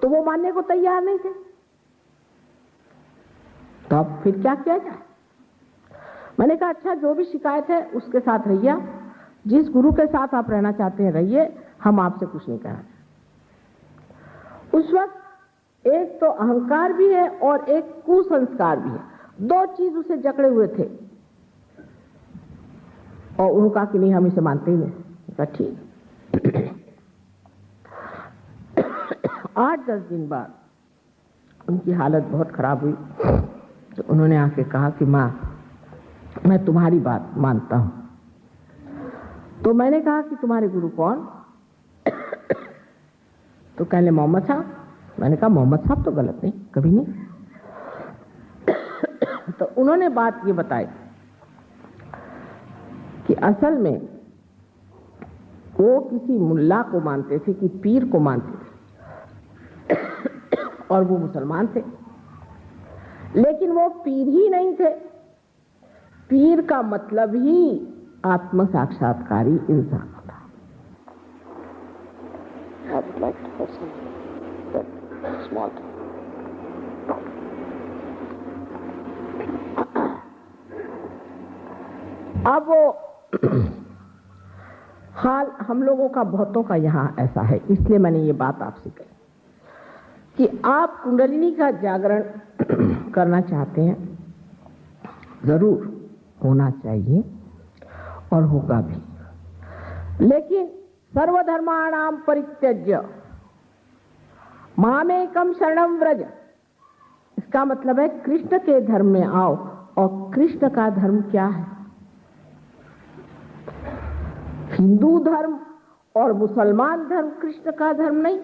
तो वो मानने को तैयार नहीं थे। तो अब फिर क्या किया जाए? मैंने कहा अच्छा जो भी शिकायत है उसके साथ रहिए, जिस गुरु के साथ आप रहना चाहते हैं रहिए, हम आपसे कुछ नहीं कहना चाहते। उस वक्त एक तो अहंकार भी है और एक कुसंस्कार भी है, दो चीज उसे जकड़े हुए थे। और उन्होंने कहा कि नहीं हम इसे मानते ही नहीं। कहा ठीक। 8-10 दिन बाद उनकी हालत बहुत खराब हुई, तो उन्होंने आके कहा कि माँ मैं तुम्हारी बात मानता हूं। तो मैंने कहा कि तुम्हारे गुरु कौन? तो कहने मोहम्मद साहब। मैंने कहा मोहम्मद साहब तो गलत नहीं, कभी नहीं। तो उन्होंने बात ये बताई कि असल में वो किसी मुल्ला को मानते थे, कि पीर को मानते थे, और वो मुसलमान थे। लेकिन वो पीर ही नहीं थे। पीर का मतलब ही आत्म साक्षात्कारी इंसान होता। अब वो हाल हम लोगों का बहुतों का यहाँ ऐसा है, इसलिए मैंने ये बात आपसे कही कि आप कुंडलिनी का जागरण करना चाहते हैं, जरूर होना चाहिए और होगा भी। लेकिन सर्वधर्माणाम परित्यज्य मामेकम शरणम व्रज, इसका मतलब है कृष्ण के धर्म में आओ। और कृष्ण का धर्म क्या है? हिंदू धर्म और मुसलमान धर्म कृष्ण का धर्म नहीं।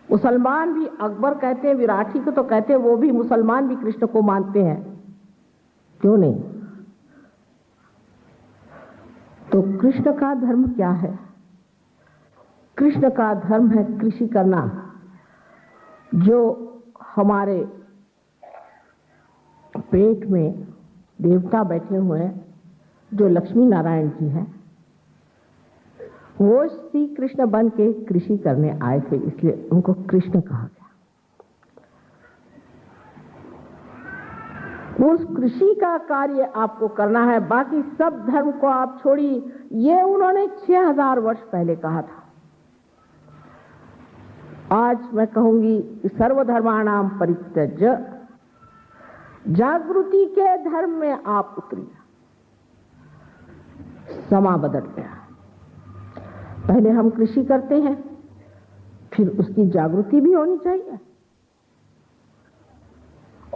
मुसलमान भी अकबर कहते हैं, विराठी को तो कहते हैं, वो भी मुसलमान भी कृष्ण को मानते हैं, क्यों नहीं? तो कृष्ण का धर्म क्या है? कृष्ण का धर्म है कृषि करना। जो हमारे पेट में देवता बैठे हुए हैं, जो लक्ष्मी नारायण जी हैं, वो श्री कृष्ण बन के कृषि करने आए थे, इसलिए उनको कृष्ण कहा गया। उस कृषि का कार्य आपको करना है, बाकी सब धर्म को आप छोड़िए। ये उन्होंने 6000 वर्ष पहले कहा था। आज मैं कहूंगी कि सर्वधर्माणाम परित्यज्य, जागृति के धर्म में आप उतरिए। समा बदल गया। पहले हम कृषि करते हैं, फिर उसकी जागृति भी होनी चाहिए।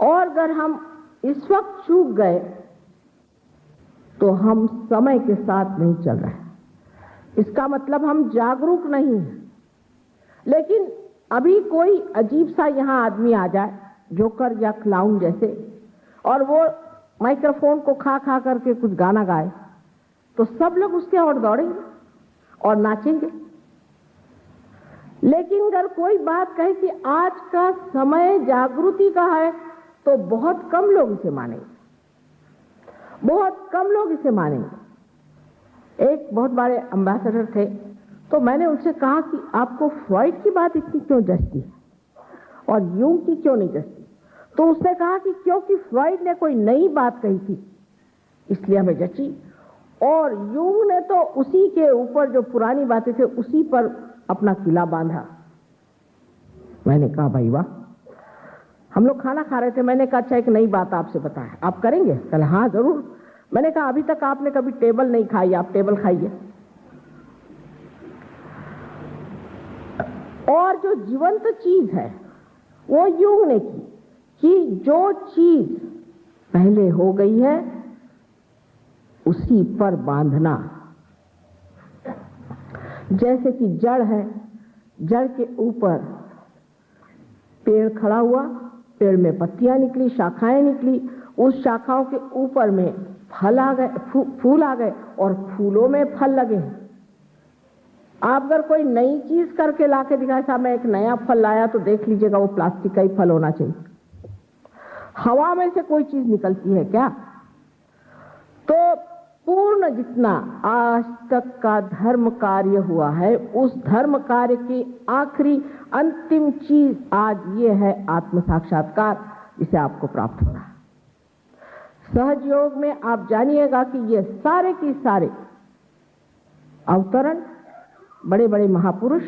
और अगर हम इस वक्त चूक गए तो हम समय के साथ नहीं चल रहे। इसका मतलब हम जागरूक नहीं हैं। लेकिन अभी कोई अजीब सा यहां आदमी आ जाए, जोकर या क्लाउन जैसे, और वो माइक्रोफोन को खा खा करके कुछ गाना गाए, तो सब लोग उसके ओर दौड़ेंगे और नाचेंगे। लेकिन अगर कोई बात कहे कि आज का समय जागृति का है, तो बहुत कम लोग इसे मानेंगे, बहुत कम लोग इसे मानेंगे। एक बहुत बड़े एम्बेसडर थे, तो मैंने उनसे कहा कि आपको फ्रॉइड की बात इतनी क्यों जचती है? और यूंग की क्यों नहीं जचती? तो उसने कहा कि क्योंकि फ्रॉइड ने कोई नई बात कही थी इसलिए हमें जची, और यूंग ने तो उसी के ऊपर जो पुरानी बातें थे उसी पर अपना किला बांधा। मैंने कहा भाई वाह। हम लोग खाना खा रहे थे, मैंने कहा अच्छा एक नई बात आपसे बताएं, आप करेंगे? कल हाँ जरूर। मैंने कहा अभी तक आपने कभी टेबल नहीं खाई, आप टेबल खाइए। और जो जीवंत चीज है वो यूंग ने की कि जो चीज पहले हो गई है उसी पर बांधना। जैसे कि जड़ है, जड़ के ऊपर पेड़ खड़ा हुआ, पेड़ में पत्तियां निकली, शाखाएं निकली, उस शाखाओं के ऊपर में फल आ गए, फूल आ गए और फूलों में फल लगे। आप अगर कोई नई चीज करके लाके दिखाए, साहब मैं एक नया फल लाया, तो देख लीजिएगा वो प्लास्टिक का ही फल होना चाहिए। हवा में से कोई चीज निकलती है क्या? तो पूर्ण जितना आज तक का धर्म कार्य हुआ है, उस धर्म कार्य की आखिरी अंतिम चीज आज ये है आत्म साक्षात्कार, जिसे आपको प्राप्त होना है। सहज योग में आप जानिएगा कि ये सारे की सारे अवतरण, बड़े बड़े महापुरुष,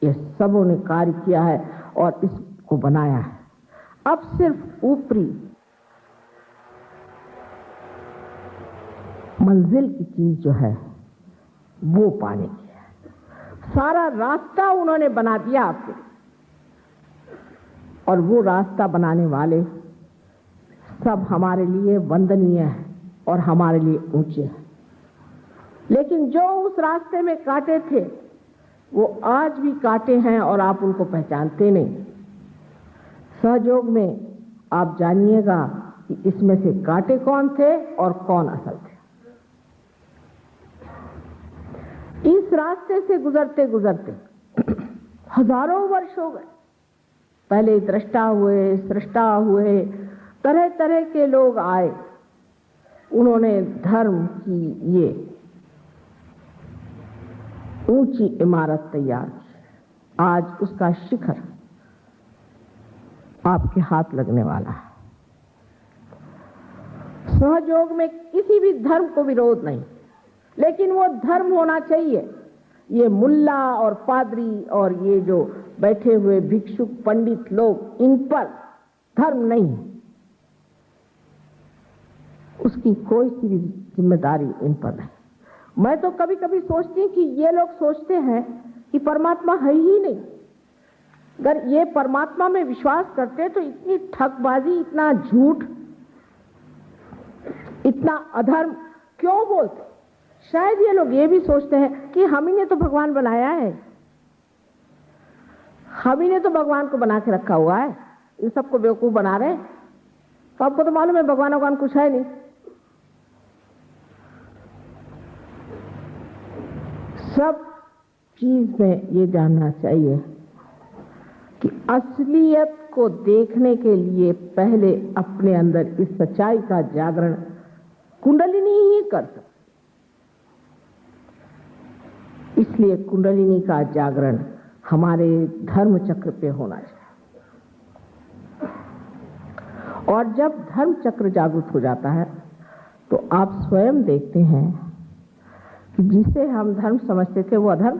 ये सबों ने कार्य किया है और इसको बनाया है। अब सिर्फ ऊपरी मंजिल की चीज जो है वो पाने की है। सारा रास्ता उन्होंने बना दिया आपके लिए, और वो रास्ता बनाने वाले सब हमारे लिए वंदनीय है और हमारे लिए ऊंचे हैं। लेकिन जो उस रास्ते में कांटे थे वो आज भी कांटे हैं और आप उनको पहचानते नहीं। सहयोग में आप जानिएगा कि इसमें से कांटे कौन थे और कौन असल थे। इस रास्ते से गुजरते गुजरते हजारों वर्ष हो गए। पहले दृष्टा हुए, सृष्टा हुए, तरह तरह के लोग आए, उन्होंने धर्म की ये ऊंची इमारत तैयार की। आज उसका शिखर आपके हाथ लगने वाला है। सहयोग में किसी भी धर्म को विरोध नहीं, लेकिन वो धर्म होना चाहिए। ये मुल्ला और पादरी और ये जो बैठे हुए भिक्षुक पंडित लोग, इन पर धर्म नहीं, उसकी कोई सी भी जिम्मेदारी इन पर नहीं। मैं तो कभी कभी सोचती हूं कि ये लोग सोचते हैं कि परमात्मा है ही नहीं। अगर ये परमात्मा में विश्वास करते तो इतनी ठगबाजी, इतना झूठ, इतना अधर्म क्यों बोलते? शायद ये लोग ये भी सोचते हैं कि हम ही ने तो भगवान बनाया है, हम ही ने तो भगवान को बना के रखा हुआ है, इन सबको बेवकूफ बना रहे हैं। तो आपको तो मालूम है भगवान कुछ है नहीं। सब चीज में ये जानना चाहिए कि असलियत को देखने के लिए पहले अपने अंदर इस सच्चाई का जागरण कुंडलिनी ही कर सकती। इसलिए कुंडलिनी का जागरण हमारे धर्म चक्र पे होना चाहिए। और जब धर्म चक्र जागृत हो जाता है तो आप स्वयं देखते हैं कि जिसे हम धर्म समझते थे वो अधर्म।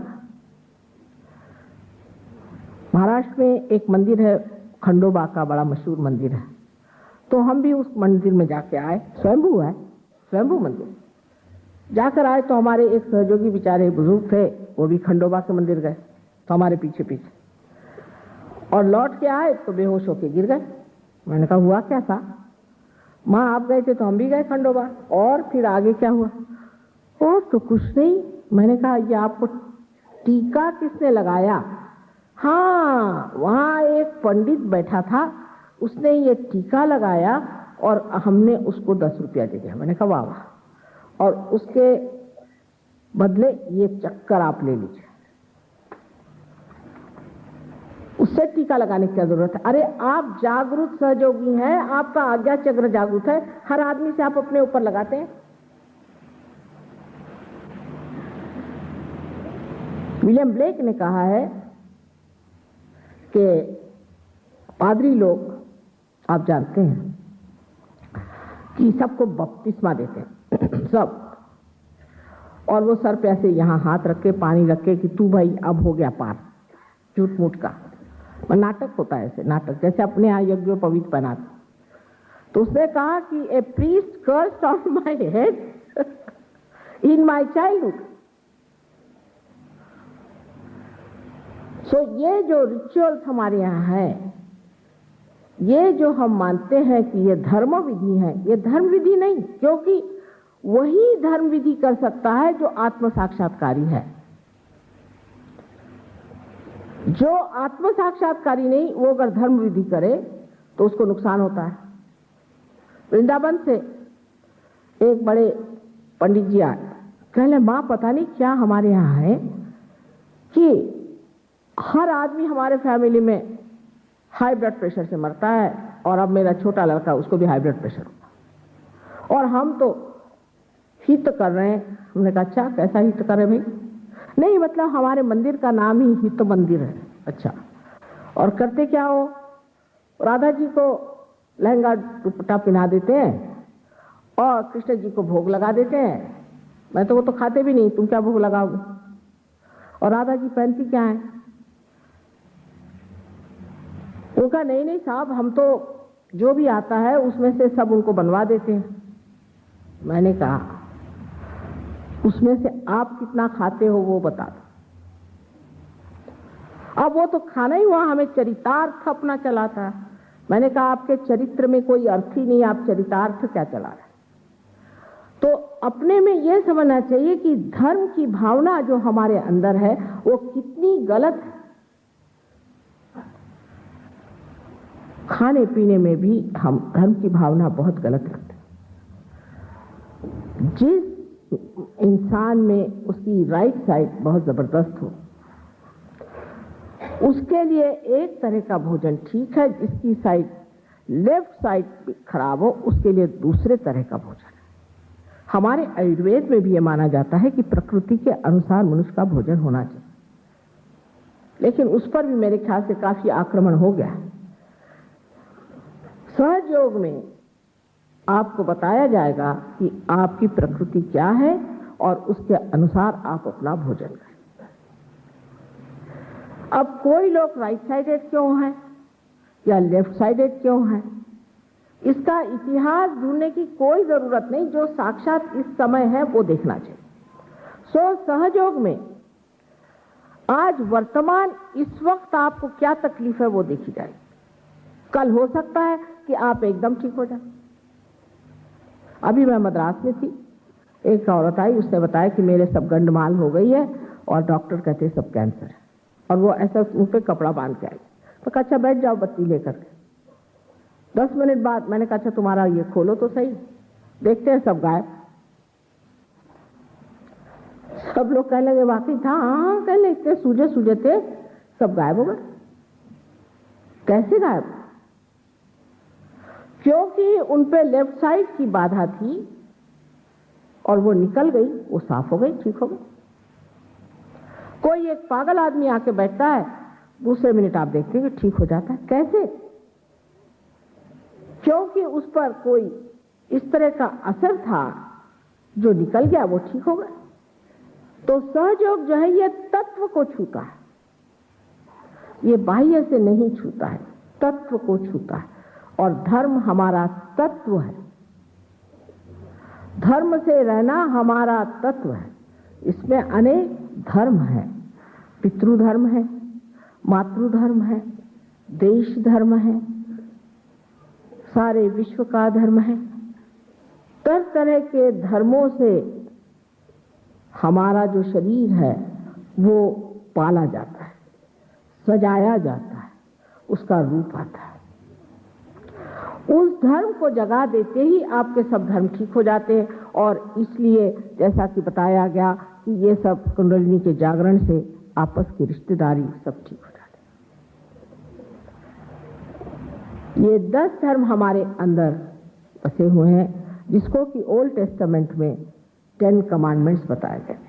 महाराष्ट्र में एक मंदिर है, खंडोबा का बड़ा मशहूर मंदिर है, तो हम भी उस मंदिर में जाके आए। स्वयंभू है, स्वयंभू मंदिर। जाकर आए तो हमारे एक सहयोगी बेचारे बुजुर्ग थे, वो भी खंडोबा के मंदिर गए, तो हमारे पीछे पीछे, और लौट के आए तो बेहोश होके गिर गए। मैंने कहा हुआ क्या था? माँ आप गए थे तो हम भी गए खंडोबा, और फिर आगे क्या हुआ? और तो कुछ नहीं। मैंने कहा ये आपको टीका किसने लगाया? हाँ, वहां एक पंडित बैठा था, उसने ये टीका लगाया और हमने उसको 10 रुपया दे दिया। मैंने कहा वाह वाह, और उसके बदले ये चक्कर आप ले लीजिए। उससे टीका लगाने की क्या जरूरत है? अरे आप जागरूक सहयोगी हैं, आपका आज्ञा चक्र जागरूक है, हर आदमी से आप अपने ऊपर लगाते हैं। विलियम ब्लेक ने कहा है कि पादरी लोग आप जानते हैं कि सबको बपतिस्मा देते हैं सब, और वो सर पे ऐसे यहाँ हाथ रख के पानी रख के कि तू भाई अब हो गया पार, झूठ मूठ का नाटक होता है, ऐसे नाटक जैसे अपने यहाँ यज्ञोपवीत बनाते। तो उसने कहा कि a priest cursed on my head in my childhood. So ये जो रिचुअल्स हमारे यहाँ है, ये जो हम मानते हैं कि ये धर्म विधि है, ये धर्म विधि नहीं, क्योंकि वही धर्म विधि कर सकता है जो आत्म साक्षात्कारी है। जो आत्म साक्षात्कारी नहीं, वो अगर धर्म विधि करे तो उसको नुकसान होता है। वृंदावन से एक बड़े पंडित जी आए, कहले माँ पता नहीं क्या हमारे यहाँ है कि हर आदमी हमारे फैमिली में हाई ब्लड प्रेशर से मरता है, और अब मेरा छोटा लड़का उसको भी हाई ब्लड प्रेशर होगा, और हम तो हित कर रहे हैं। हमने कहा अच्छा कैसा हित कर रहे भाई? नहीं मतलब हमारे मंदिर का नाम ही हित मंदिर है। अच्छा, और करते क्या हो? राधा जी को लहंगा दुपट्टा पहना देते हैं और कृष्ण जी को भोग लगा देते हैं। मैं तो वो तो खाते भी नहीं, तुम क्या भोग लगाओगे? और राधा जी पहनती क्या है? वो कहा नहीं नहीं साहब, हम तो जो भी आता है उसमें से सब उनको बनवा देते हैं। मैंने कहा उसमें से आप कितना खाते हो वो बता दो। अब वो तो खाना ही हुआ, हमें चरितार्थ अपना चलाता है। मैंने कहा आपके चरित्र में कोई अर्थ ही नहीं, आप चरितार्थ क्या चला रहे? तो अपने में यह समझना चाहिए कि धर्म की भावना जो हमारे अंदर है वो कितनी गलत है। खाने पीने में भी हम धर्म की भावना बहुत गलत रखते हैं। जिस इंसान में उसकी राइट साइड बहुत जबरदस्त हो, उसके लिए एक तरह का भोजन ठीक है, जिसकी साइड लेफ्ट साइड खराब हो उसके लिए दूसरे तरह का भोजन है। हमारे आयुर्वेद में भी यह माना जाता है कि प्रकृति के अनुसार मनुष्य का भोजन होना चाहिए, लेकिन उस पर भी मेरे ख्याल से काफी आक्रमण हो गया। सहज योग में आपको बताया जाएगा कि आपकी प्रकृति क्या है और उसके अनुसार आप अपना भोजन करें। अब कोई लोग राइट साइडेड क्यों है या लेफ्ट साइडेड क्यों है, इसका इतिहास ढूंढने की कोई जरूरत नहीं, जो साक्षात इस समय है वो देखना चाहिए। सो सहयोग में आज वर्तमान इस वक्त आपको क्या तकलीफ है वो देखी जाएगी। कल हो सकता है कि आप एकदम ठीक हो जाए। अभी मैं मद्रास में थी, एक औरत आई, उसने बताया कि मेरे सब गंडमाल हो गई है और डॉक्टर कहते हैं सब कैंसर है, और वो ऐसा मुंह पे कपड़ा बांध के आई। तो कहा अच्छा बैठ जाओ बत्ती लेकर के। 10 मिनट बाद मैंने कहा अच्छा तुम्हारा ये खोलो तो सही, देखते हैं सब गायब। सब लोग कहने लगे वाकई था, हाँ कहने इतने सूजे सूजे थे, सब गायब हो गए। कैसे गायब? क्योंकि उन पे लेफ्ट साइड की बाधा थी और वो निकल गई, वो साफ हो गई, ठीक हो गई। कोई एक पागल आदमी आके बैठता है, दूसरे मिनट आप देखते हैं कि ठीक हो जाता है। कैसे? क्योंकि उस पर कोई इस तरह का असर था जो निकल गया, वो ठीक हो गया। तो सहयोग जो है ये तत्व को छूता है, ये बाह्य से नहीं छूता है, तत्व को छूता है। और धर्म हमारा तत्व है, धर्म से रहना हमारा तत्व है। इसमें अनेक धर्म है, पितृधर्म है, मातृधर्म है, देश धर्म है, सारे विश्व का धर्म है। तरह तरह के धर्मों से हमारा जो शरीर है वो पाला जाता है, सजाया जाता है, उसका रूप आता है। उस धर्म को जगा देते ही आपके सब धर्म ठीक हो जाते हैं। और इसलिए जैसा कि बताया गया कि ये सब कुंडलिनी के जागरण से आपस की रिश्तेदारी सब ठीक हो जाते हैं। ये 10 धर्म हमारे अंदर बसे हुए हैं, जिसको कि ओल्ड टेस्टामेंट में 10 कमांडमेंट्स बताए गए।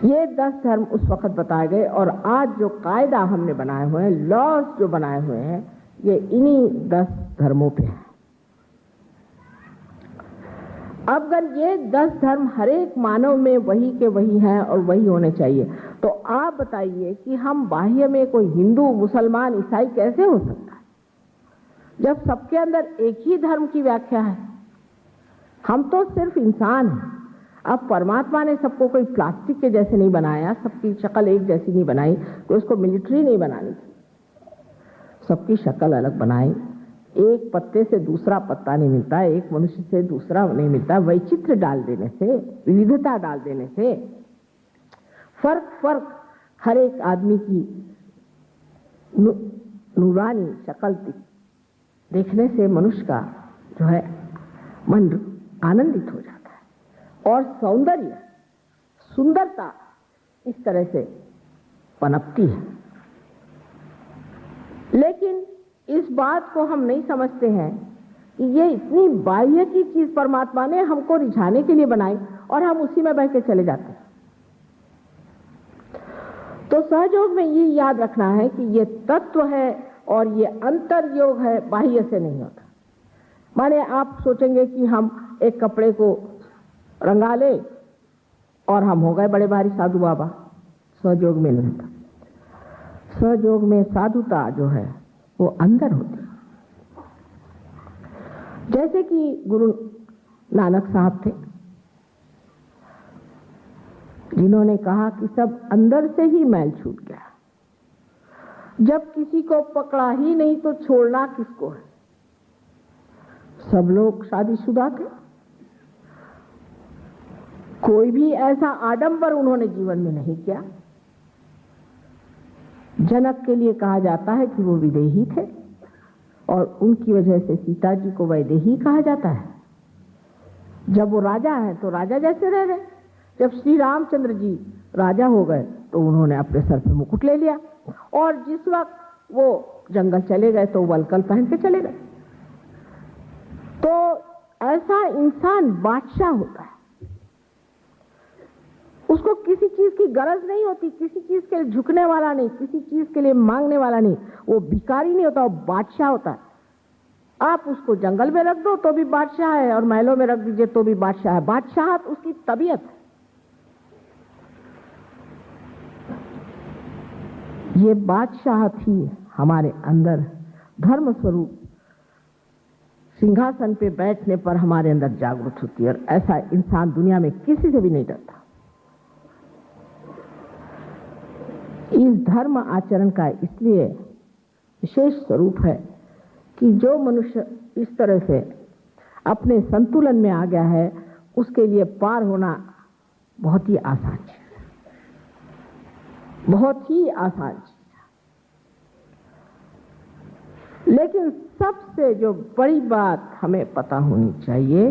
ये 10 धर्म उस वक्त बताए गए और आज जो कायदा हमने बनाए हुए हैं, लॉज जो बनाए हुए हैं, ये इन्हीं 10 धर्मों पे है। अब अगर ये 10 धर्म हर एक मानव में वही के वही हैं और वही होने चाहिए, तो आप बताइए कि हम बाह्य में कोई हिंदू, मुसलमान, ईसाई कैसे हो सकता है, जब सबके अंदर एक ही धर्म की व्याख्या है। हम तो सिर्फ इंसान हैं। अब परमात्मा ने सबको कोई प्लास्टिक के जैसे नहीं बनाया, सबकी शक्ल एक जैसी नहीं बनाई, कोई उसको मिलिट्री नहीं बनानी थी, सबकी शक्ल अलग बनाई। एक पत्ते से दूसरा पत्ता नहीं मिलता, एक मनुष्य से दूसरा नहीं मिलता। वैचित्र डाल देने से, विविधता डाल देने से, फर्क हर एक आदमी की नूरानी शक्ल देखने से मनुष्य का जो है मन आनंदित हो जाता है और सौंदर्य, सुंदरता इस तरह से पनपती है। लेकिन इस बात को हम नहीं समझते हैं कि ये इतनी बाह्य की चीज परमात्मा ने हमको रिझाने के लिए बनाई और हम उसी में बह के चले जाते हैं। तो सहयोग में ये याद रखना है कि ये तत्व है और ये अंतर योग है, बाह्य से नहीं होता। माने आप सोचेंगे कि हम एक कपड़े को रंगा ले और हम हो गए बड़े भारी साधु बाबा, सहयोग में नहीं होता। सहयोग में साधुता जो है वो अंदर होती है। जैसे कि गुरु नानक साहब थे, जिन्होंने कहा कि सब अंदर से ही मैल छूट गया, जब किसी को पकड़ा ही नहीं तो छोड़ना किसको है। सब लोग शादीशुदा थे, कोई भी ऐसा आडंबर उन्होंने जीवन में नहीं किया। जनक के लिए कहा जाता है कि वो विदेही थे और उनकी वजह से सीता जी को वैदेही कहा जाता है। जब वो राजा है तो राजा जैसे रह गए, जब श्री रामचंद्र जी राजा हो गए तो उन्होंने अपने सर पे मुकुट ले लिया और जिस वक्त वो जंगल चले गए तो वलकल पहन के चले गए। तो ऐसा इंसान बादशाह होता है, उसको किसी चीज की गरज नहीं होती, किसी चीज के लिए झुकने वाला नहीं, किसी चीज के लिए मांगने वाला नहीं। वो भिखारी नहीं होता, वो बादशाह होता है। आप उसको जंगल में रख दो तो भी बादशाह है और महलों में रख दीजिए तो भी बादशाह है। बादशाहत उसकी तबीयत है। ये बादशाहत ही हमारे अंदर धर्म स्वरूप सिंहासन पे बैठने पर हमारे अंदर जागृत होती है और ऐसा इंसान दुनिया में किसी से भी नहीं डरता। इस धर्म आचरण का इसलिए विशेष स्वरूप है कि जो मनुष्य इस तरह से अपने संतुलन में आ गया है, उसके लिए पार होना बहुत ही आसान है, बहुत ही आसान चीज है। लेकिन सबसे जो बड़ी बात हमें पता होनी चाहिए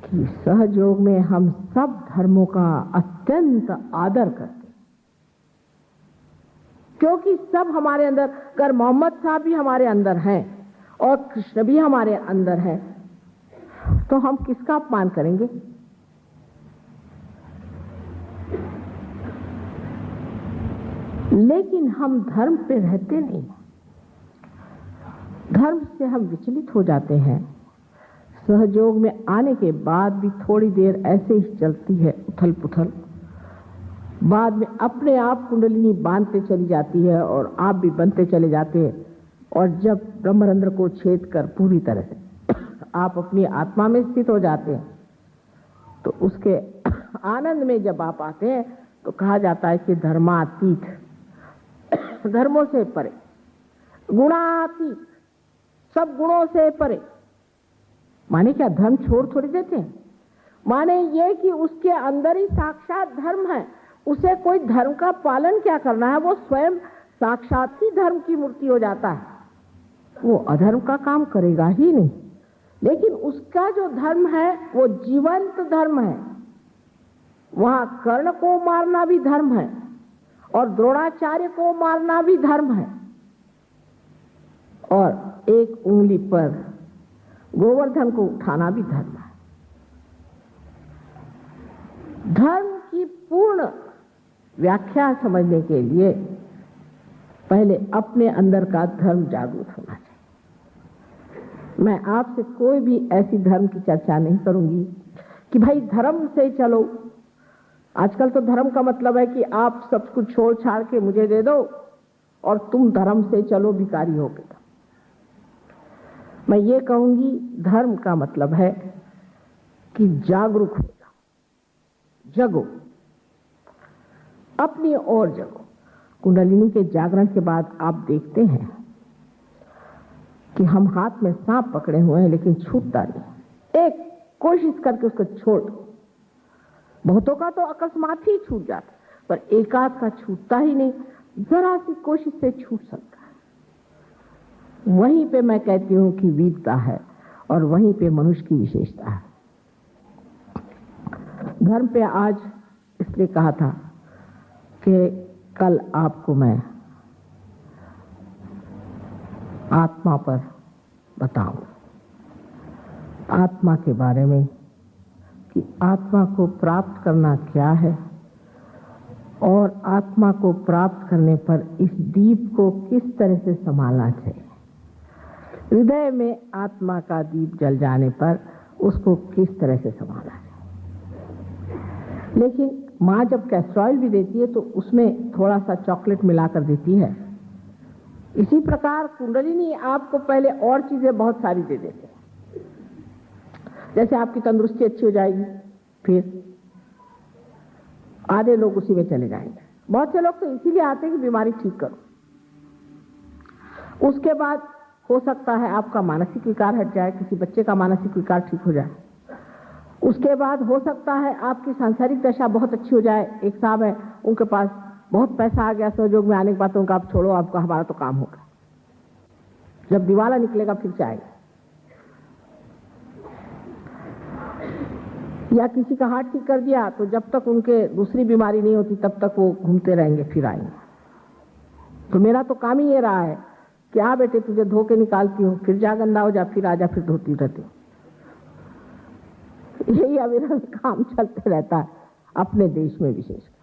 कि सहयोग में हम सब धर्मों का अत्यंत आदर करते हैं, क्योंकि सब हमारे अंदर, अगर मोहम्मद साहब भी हमारे अंदर हैं और कृष्ण भी हमारे अंदर है, तो हम किसका अपमान करेंगे? लेकिन हम धर्म पे रहते नहीं, धर्म से हम विचलित हो जाते हैं। सहयोग में आने के बाद भी थोड़ी देर ऐसे ही चलती है उथल पुथल, बाद में अपने आप कुंडलिनी बांधते चली जाती है और आप भी बनते चले जाते हैं। और जब ब्रह्मरंध्र को छेद कर पूरी तरह से आप अपनी आत्मा में स्थित हो जाते हैं, तो उसके आनंद में जब आप आते हैं तो कहा जाता है कि धर्मातीत, धर्मों से परे, गुणातीत, सब गुणों से परे। माने क्या धर्म छोड़ थोड़ी देते हैं, माने ये कि उसके अंदर ही साक्षात धर्म है। उसे कोई धर्म का पालन क्या करना है, वो स्वयं साक्षात ही धर्म की मूर्ति हो जाता है, वो अधर्म का काम करेगा ही नहीं। लेकिन उसका जो धर्म है वो जीवंत धर्म है। वहां कर्ण को मारना भी धर्म है और द्रोणाचार्य को मारना भी धर्म है और एक उंगली पर गोवर्धन को उठाना भी धर्म है। धर्म की पूर्ण व्याख्या समझने के लिए पहले अपने अंदर का धर्म जागरूक होना चाहिए। मैं आपसे कोई भी ऐसी धर्म की चर्चा नहीं करूंगी कि भाई धर्म से चलो। आजकल तो धर्म का मतलब है कि आप सब कुछ छोड़ छाड़ के मुझे दे दो और तुम धर्म से चलो, भिखारी हो गए। मैं ये कहूंगी धर्म का मतलब है कि जागरूक हो जाओ, जगो, अपनी ओर जगो। कुंडलिनी के जागरण के बाद आप देखते हैं कि हम हाथ में सांप पकड़े हुए हैं लेकिन छूटता नहीं। एक कोशिश करके उसको छोड़, बहुतों का तो अकस्मात ही छूट जाता, पर एकाध का छूटता ही नहीं। जरा सी कोशिश से छूट सकता है। वहीं पे मैं कहती हूं कि वीरता है और वहीं पे मनुष्य की विशेषता है। धर्म पे आज इसलिए कहा था कि कल आपको मैं आत्मा पर बताऊं, आत्मा के बारे में कि आत्मा को प्राप्त करना क्या है और आत्मा को प्राप्त करने पर इस दीप को किस तरह से संभालना चाहिए। हृदय में आत्मा का दीप जल जाने पर उसको किस तरह से संभालना चाहिए। लेकिन माँ जब कैस्ट्रॉयल भी देती है तो उसमें थोड़ा सा चॉकलेट मिलाकर देती है। इसी प्रकार कुंडलिनी आपको पहले और चीजें बहुत सारी दे देते हैं। जैसे आपकी तंदुरुस्ती अच्छी हो जाएगी, फिर आधे लोग उसी में चले जाएंगे। बहुत से लोग तो इसीलिए आते हैं कि बीमारी ठीक करो। उसके बाद हो सकता है आपका मानसिक विकार हट जाए, किसी बच्चे का मानसिक विकार ठीक हो जाए। उसके बाद हो सकता है आपकी सांसारिक दशा बहुत अच्छी हो जाए। एक साहब है, उनके पास बहुत पैसा आ गया, सहयोग में आने के बाद उनका आप छोड़ो, आपका हमारा तो काम होगा। जब दिवाला निकलेगा फिर से आएगा। या किसी का हार्ट ठीक कर दिया तो जब तक उनके दूसरी बीमारी नहीं होती तब तक वो घूमते रहेंगे, फिर आएंगे। तो मेरा तो काम ही ये रहा है कि आ बेटे तुझे धो के निकालती हूँ, फिर जा गंदा हो जा, फिर आजा, फिर धोती रहती हूँ। यही अविरल काम चलते रहता है अपने देश में विशेषकर।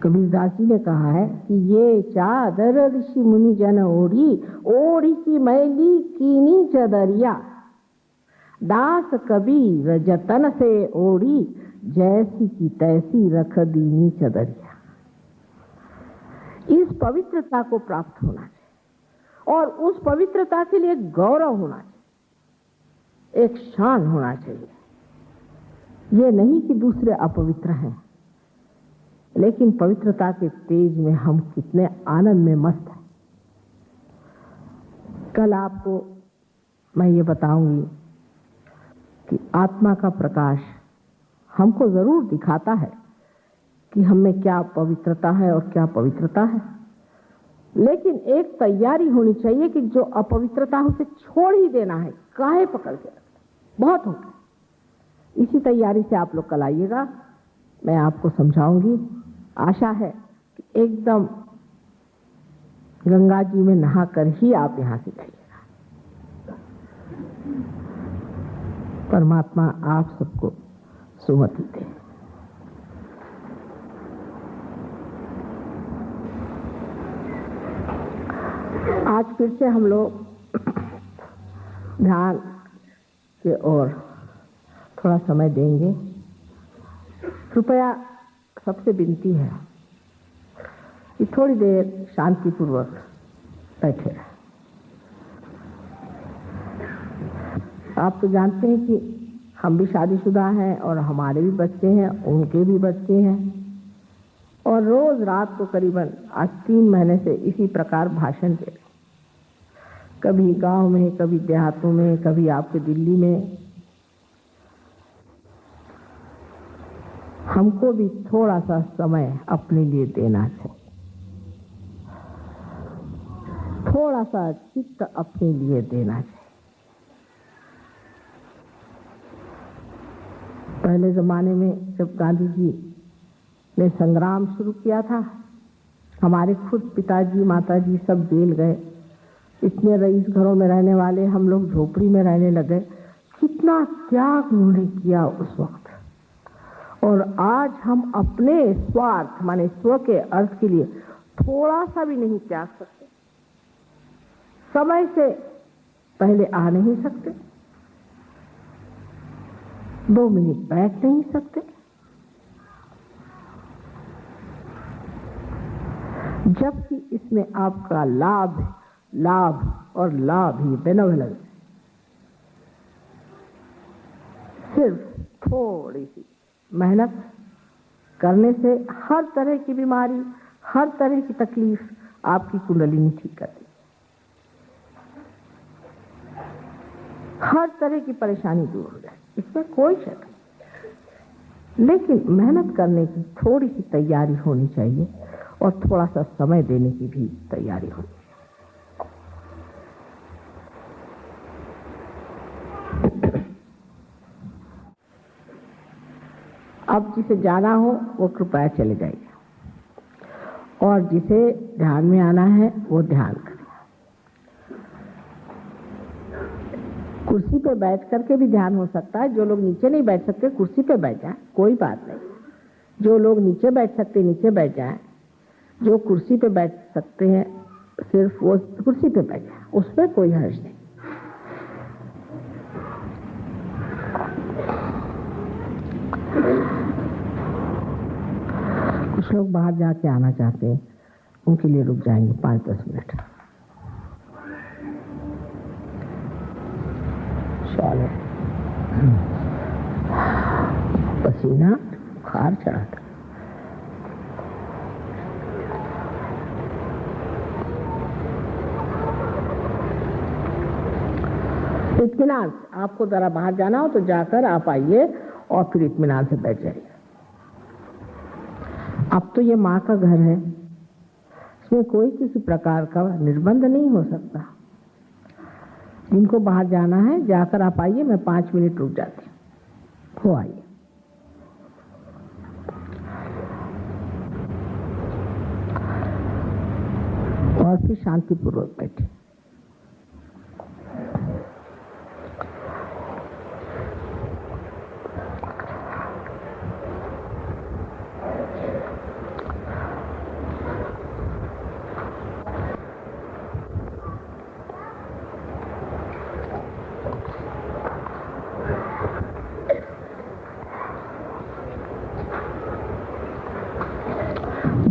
कबीरदास जी ने कहा है कि ये चादर ऋषि मुनि जन ओढ़ी, ओढ़ी की मैली कीनी चदरिया, दास कबीर जतन से ओढ़ी, जैसी की तैसी रख दीनी चदरिया। इस पवित्रता को प्राप्त होना चाहिए और उस पवित्रता के लिए गौरव होना चाहिए, एक शान होना चाहिए। ये नहीं कि दूसरे अपवित्र हैं, लेकिन पवित्रता के तेज में हम कितने आनंद में मस्त हैं। कल आपको मैं ये बताऊंगी कि आत्मा का प्रकाश हमको जरूर दिखाता है कि हम में क्या पवित्रता है और क्या पवित्रता है, लेकिन एक तैयारी होनी चाहिए कि जो अपवित्रता है उसे छोड़ ही देना है, काहे पकड़ के रखना बहुत होगा। इसी तैयारी से आप लोग कल आइएगा, मैं आपको समझाऊंगी। आशा है कि एकदम गंगा जी में नहाकर ही आप यहां से जाइएगा। परमात्मा आप सबको सुमति दे। आज फिर से हम लोग ध्यान के ओर थोड़ा समय देंगे। कृपया सबसे विनती है कि थोड़ी देर शांतिपूर्वक बैठे। आप तो जानते हैं कि हम भी शादीशुदा हैं और हमारे भी बच्चे हैं, उनके भी बच्चे हैं, और रोज रात को करीबन आज 3 महीने से इसी प्रकार भाषण दे, कभी गांव में, कभी देहातों में, कभी आपके दिल्ली में। हमको भी थोड़ा सा समय अपने लिए देना चाहिए, थोड़ा सा चित्त अपने लिए देना चाहिए। पहले जमाने में जब गांधी जी ने संग्राम शुरू किया था, हमारे खुद पिताजी माताजी सब जेल गए, इतने रईस घरों में रहने वाले हम लोग झोपड़ी में रहने लगे। कितना त्याग उन्होंने किया उस वक्त। और आज हम अपने स्वार्थ माने स्व के अर्थ के लिए थोड़ा सा भी नहीं त्याग सकते, समय से पहले आ नहीं सकते, 2 मिनट बैठ नहीं सकते, जबकि इसमें आपका लाभ और लाभ ही बेनवल। सिर्फ थोड़ी सी मेहनत करने से हर तरह की बीमारी, हर तरह की तकलीफ आपकी कुंडलिनी ठीक करती है, हर तरह की परेशानी दूर हो जाए, इसमें कोई शक नहीं। लेकिन मेहनत करने की थोड़ी सी तैयारी होनी चाहिए और थोड़ा सा समय देने की भी तैयारी होनी चाहिए। अब जिसे जाना हो वो कृपया चले जाइए, और जिसे ध्यान में आना है वो ध्यान करें। कुर्सी पे बैठ करके भी ध्यान हो सकता है। जो लोग नीचे नहीं बैठ सकते कुर्सी पे बैठ जाएं, कोई बात नहीं। जो लोग नीचे बैठ सकते नीचे बैठ जाएं, जो कुर्सी पे बैठ सकते हैं सिर्फ वो कुर्सी पे बैठ जाएं, उसमें कोई हर्ज नहीं। कुछ लोग बाहर जाके आना चाहते हैं, उनके लिए रुक जाएंगे 5-10 मिनट। चलो, पसीना बुखार चढ़ा था। इत्मीनान, आपको जरा बाहर जाना हो तो जाकर आप आइए और फिर इत्मीनान से बैठ जाइए। अब तो ये माँ का घर है, इसमें कोई किसी प्रकार का निर्बंध नहीं हो सकता। जिनको बाहर जाना है जाकर आप आइए, मैं 5 मिनट रुक जाती हूँ, हो आइए। और फिर शांतिपूर्वक बैठे।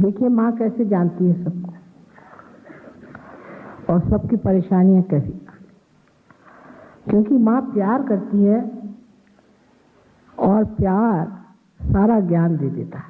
देखिए माँ कैसे जानती है सबको और सबकी परेशानियां कैसी, क्योंकि माँ प्यार करती है और प्यार सारा ज्ञान दे देता है।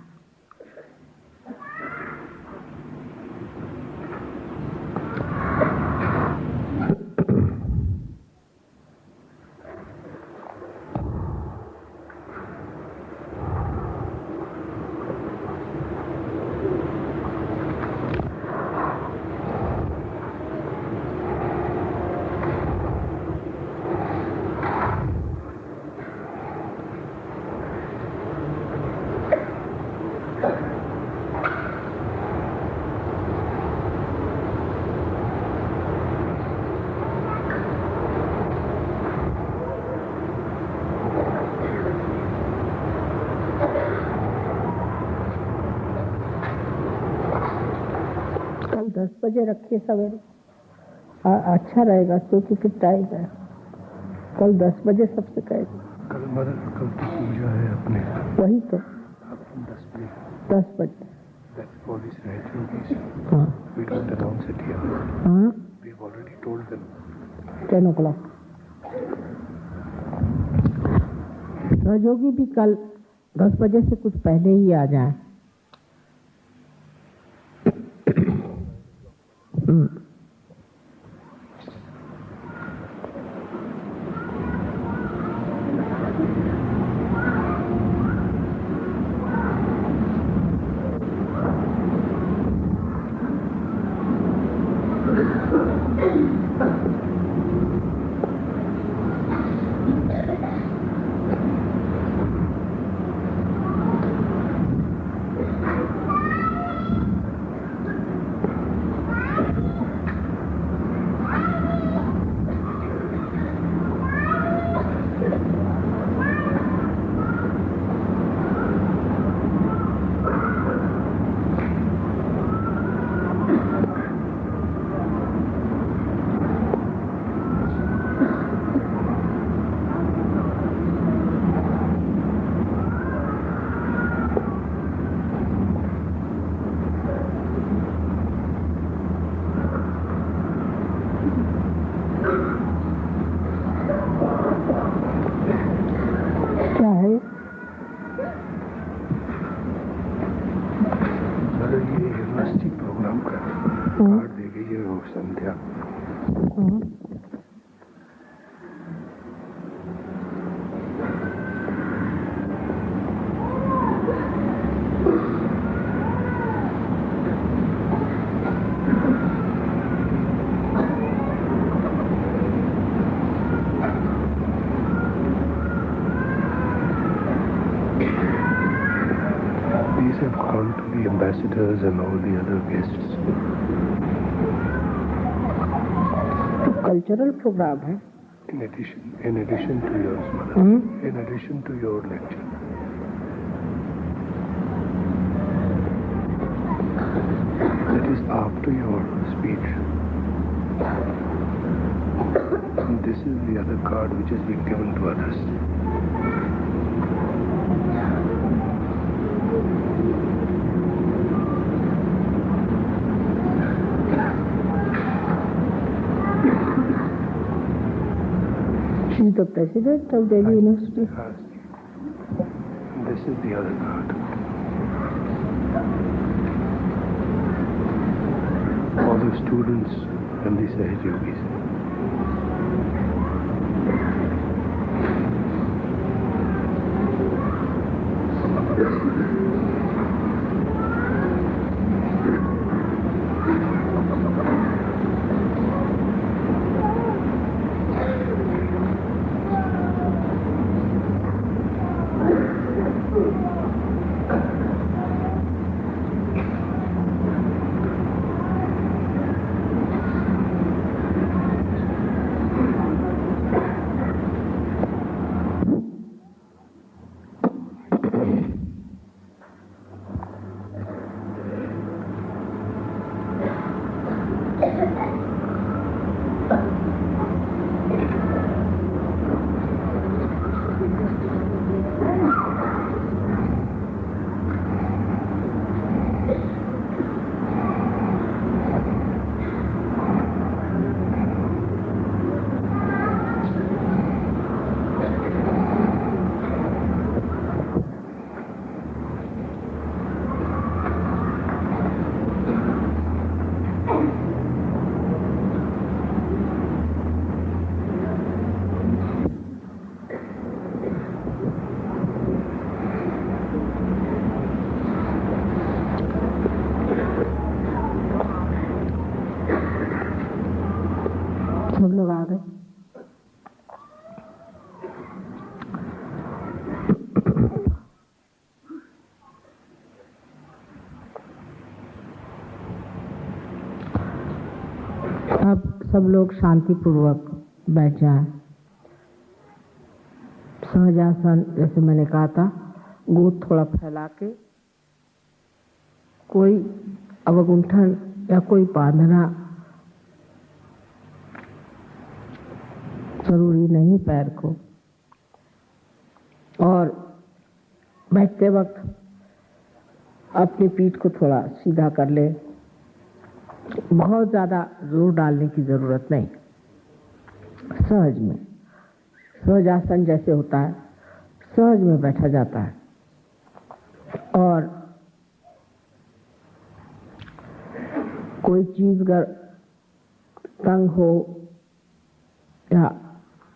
कल 10 बजे रखिए सवेरे, अच्छा रहेगा क्योंकि फिर टाइम है। कल 10 बजे सबसे कहेगा। कल कल की पूजा है अपने, वही तो 10 बजे। हाँ, We don't announce it here. हाँ, We've already told them. 10 o'clock। सहयोगी भी कल 10 बजे से कुछ पहले ही आ जाए। यूनिवर्सिटी प्रोग्राम का कार्ड दे गई है वो संध्या। These have gone to the ambassadors and all the other guests. तो कल्चरल प्रोग्राम है। In addition to yours, mother. In addition to your lecture. That is after your speech. And this is the other card which has been given to others. She is the president of Delhi University. Yes. This is the other card. All the students and the Sahajyogis. सब लोग आ गए। अब सब लोग शांतिपूर्वक बैठ जाएं। सहजासन, जैसे मैंने कहा था, गोद थोड़ा फैला के, कोई अवगुंठन या कोई बांधना जरूरी नहीं पैर को। और बैठते वक्त अपनी पीठ को थोड़ा सीधा कर ले। बहुत ज्यादा जोर डालने की जरूरत नहीं। सहज में, सहजासन जैसे होता है, सहज में बैठा जाता है। और कोई चीज अगर तंग हो या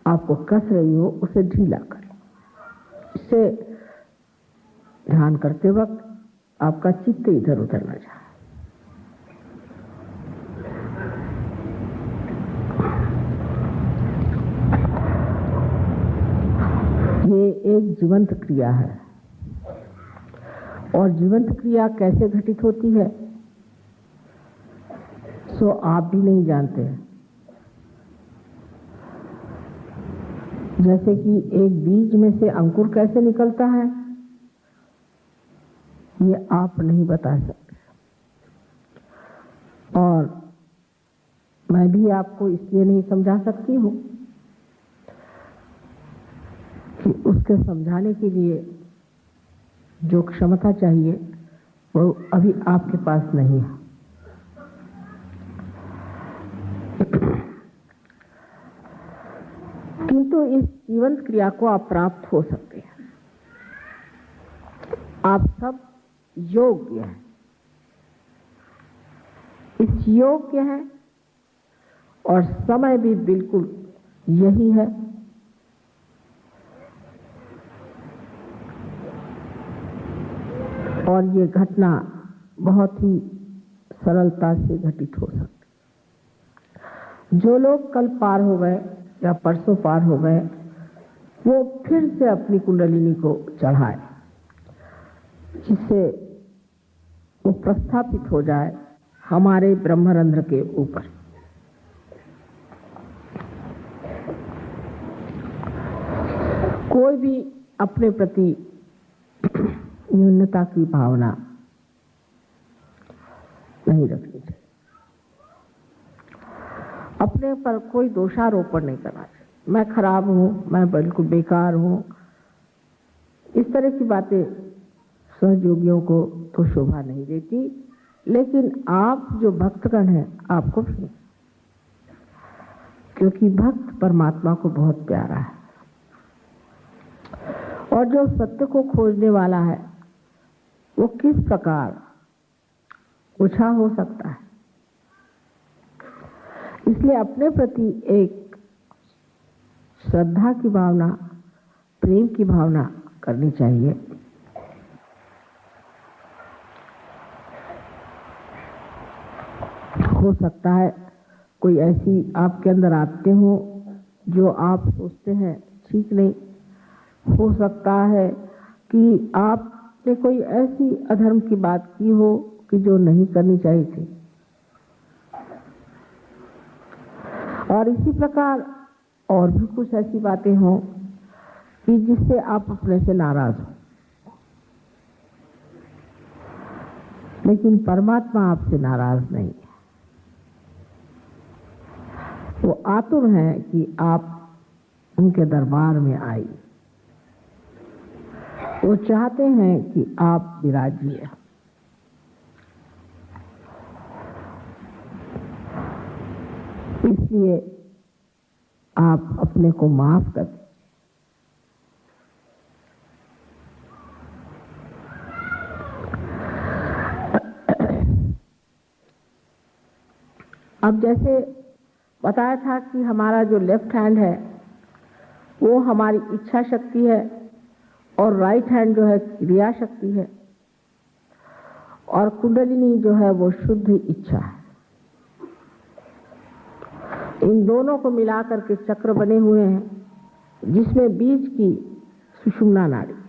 आपको कस रही हो, उसे ढीला करें। इससे ध्यान करते वक्त आपका चित्त इधर उधर न जाए। ये एक जीवंत क्रिया है। और जीवंत क्रिया कैसे घटित होती है सो आप भी नहीं जानते हैं। जैसे कि एक बीज में से अंकुर कैसे निकलता है, ये आप नहीं बता सकते। और मैं भी आपको इसलिए नहीं समझा सकती हूँ कि उसके समझाने के लिए जो क्षमता चाहिए वो अभी आपके पास नहीं है। किंतु इस जीवंत क्रिया को आप प्राप्त हो सकते हैं। आप सब योग्य हैं इस योग्य है और समय भी बिल्कुल यही है। और ये घटना बहुत ही सरलता से घटित हो सकती। जो लोग कल पार हो गए या परसों पार हो गए, वो फिर से अपनी कुंडलिनी को चढ़ाए, जिससे वो प्रस्थापित हो जाए हमारे ब्रह्मरंध्र के ऊपर। कोई भी अपने प्रति न्यूनता की भावना नहीं रखनी चाहिए, अपने पर कोई दोषारोपण नहीं करना चाहिए। मैं खराब हूं, मैं बिल्कुल बेकार हूं, इस तरह की बातें सहयोगियों को तो शोभा नहीं देती, लेकिन आप जो भक्तगण हैं आपको भी, क्योंकि भक्त परमात्मा को बहुत प्यारा है और जो सत्य को खोजने वाला है वो किस प्रकार ओछा हो सकता है। इसलिए अपने प्रति एक श्रद्धा की भावना, प्रेम की भावना करनी चाहिए। हो सकता है कोई ऐसी आपके अंदर आते हो जो आप सोचते हैं ठीक नहीं, हो सकता है कि आपने कोई ऐसी अधर्म की बात की हो कि जो नहीं करनी चाहिए थी, और इसी प्रकार और भी कुछ ऐसी बातें हों कि जिससे आप अपने से नाराज हो, लेकिन परमात्मा आपसे नाराज नहीं है। वो आतुर है कि आप उनके दरबार में आई, वो चाहते हैं कि आप विराजिए। इसलिए आप अपने को माफ कर दें। अब जैसे बताया था कि हमारा जो लेफ्ट हैंड है वो हमारी इच्छा शक्ति है और राइट हैंड जो है क्रिया शक्ति है, और कुंडलिनी जो है वो शुद्ध इच्छा है। इन दोनों को मिलाकर के चक्र बने हुए हैं, जिसमें बीच की सुषुम्ना नाड़ी है।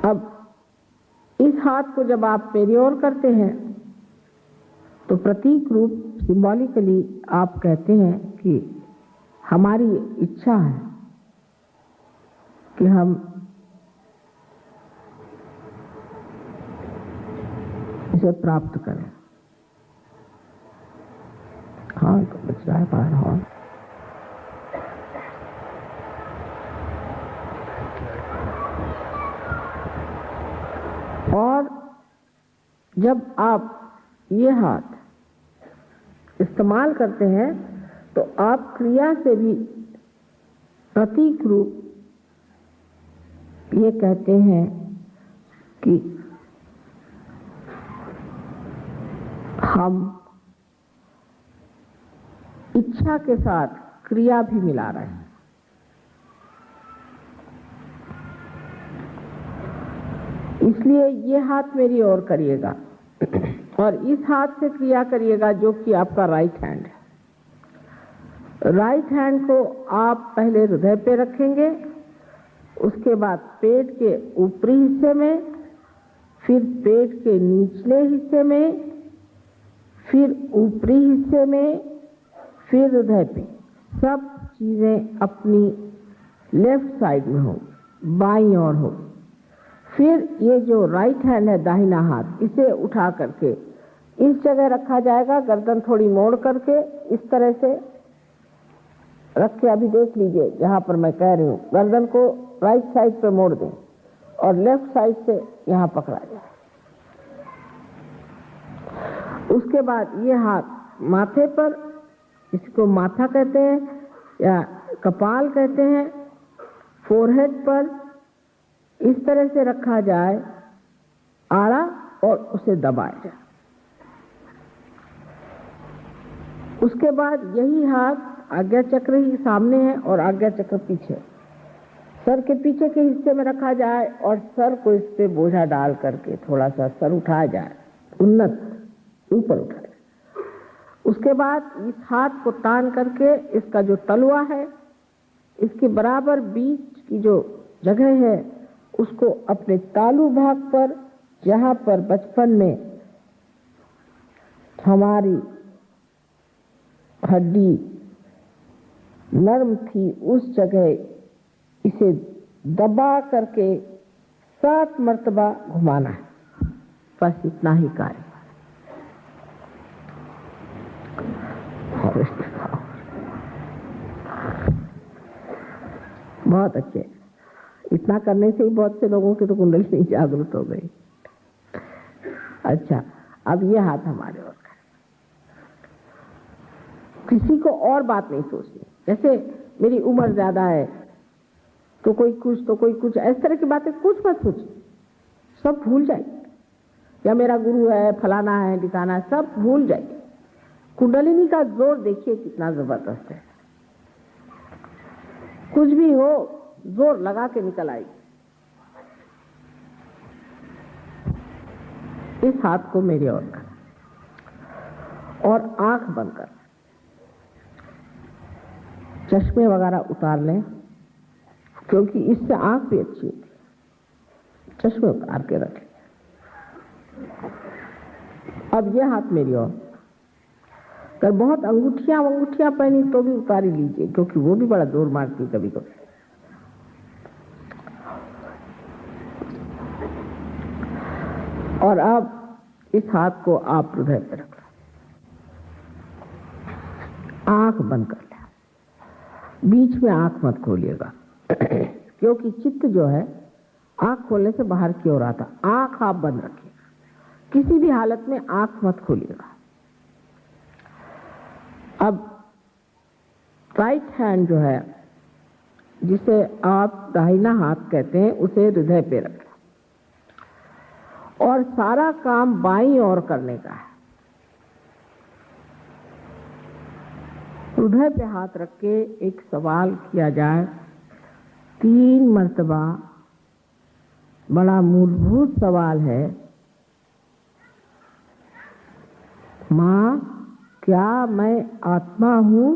अब इस हाथ को जब आप पेरियोर करते हैं तो प्रतीक रूप सिंबॉलिकली आप कहते हैं कि हमारी इच्छा है कि हम इसे प्राप्त करें। हाँ, बच रहा है बाहर। हाँ, और जब आप ये हाथ इस्तेमाल करते हैं तो आप क्रिया से भी प्रतीक रूप ये कहते हैं कि हम इच्छा के साथ क्रिया भी मिला रहे हैं। इसलिए ये हाथ मेरी ओर करिएगा और इस हाथ से क्रिया करिएगा जो कि आपका राइट हैंड है। राइट हैंड को आप पहले हृदय पे रखेंगे, उसके बाद पेट के ऊपरी हिस्से में, फिर पेट के निचले हिस्से में, फिर ऊपरी हिस्से में, फिर हृदय पे। सब चीजें अपनी लेफ्ट साइड में हो, बाईं ओर हो। फिर ये जो राइट हैंड है, दाहिना हाथ, इसे उठा करके इस जगह रखा जाएगा, गर्दन थोड़ी मोड़ करके इस तरह से रख के, अभी देख लीजिए जहां पर मैं कह रही हूं, गर्दन को राइट साइड पे मोड़ दें और लेफ्ट साइड से यहां पकड़ा जाए। उसके बाद ये हाथ माथे पर, इसको माथा कहते हैं या कपाल कहते हैं, फोरहेड पर इस तरह से रखा जाए, आड़ा और उसे दबाया जाए। उसके बाद यही हाथ आज्ञा चक्र ही सामने है और आज्ञा चक्र पीछे, सर के पीछे के हिस्से में रखा जाए और सर को इस पे बोझा डाल करके थोड़ा सा सर उठाया जाए, उन्नत ऊपर उठाया। उसके बाद इस हाथ को तान करके इसका जो तलवा है इसके बराबर बीच की जो जगह है उसको अपने तालू भाग पर, जहां पर बचपन में हमारी हड्डी नर्म थी, उस जगह इसे दबा करके 7 मर्तबा घुमाना है। बस इतना ही कार्य। बहुत अच्छे। इतना करने से ही बहुत से लोगों की तो कुंडली नहीं जागृत हो गई। अच्छा, अब ये हाथ हमारे ओर का। किसी को और बात नहीं सोचनी। जैसे मेरी उम्र ज्यादा है तो कोई कुछ तो कोई कुछ, इस तरह की बातें कुछ मत सोचिए, सब भूल जाइए। या मेरा गुरु है, फलाना है, ठिकाना है, सब भूल जाइए। कुंडलिनी का जोर देखिए कितना जबरदस्त है। कुछ भी हो जोर लगा के निकल आई। इस हाथ को मेरी ओर कर और आंख बंद कर, चश्मे वगैरह उतार लें क्योंकि इससे आंख भी अच्छी होती है। चश्मे उतार के रखें। अब यह हाथ मेरी ओर कर, बहुत अंगूठियां पहनी तो भी उतार ही लीजिए क्योंकि वो भी बड़ा जोर मारती है कभी कभी। और अब इस हाथ को आप हृदय पर रख लो, आंख बंद कर ले। बीच में आंख मत खोलिएगा क्योंकि चित्त जो है आंख खोलने से बाहर की ओर आता। आंख आप बंद रखिए, किसी भी हालत में आंख मत खोलिएगा। अब राइट हैंड जो है, जिसे आप दाहिना हाथ कहते हैं, उसे हृदय पे रखें और सारा काम बाईं ओर करने का है। हृदय पे हाथ रख के एक सवाल किया जाए 3 मर्तबा। बड़ा मूलभूत सवाल है, माँ क्या मैं आत्मा हूँ?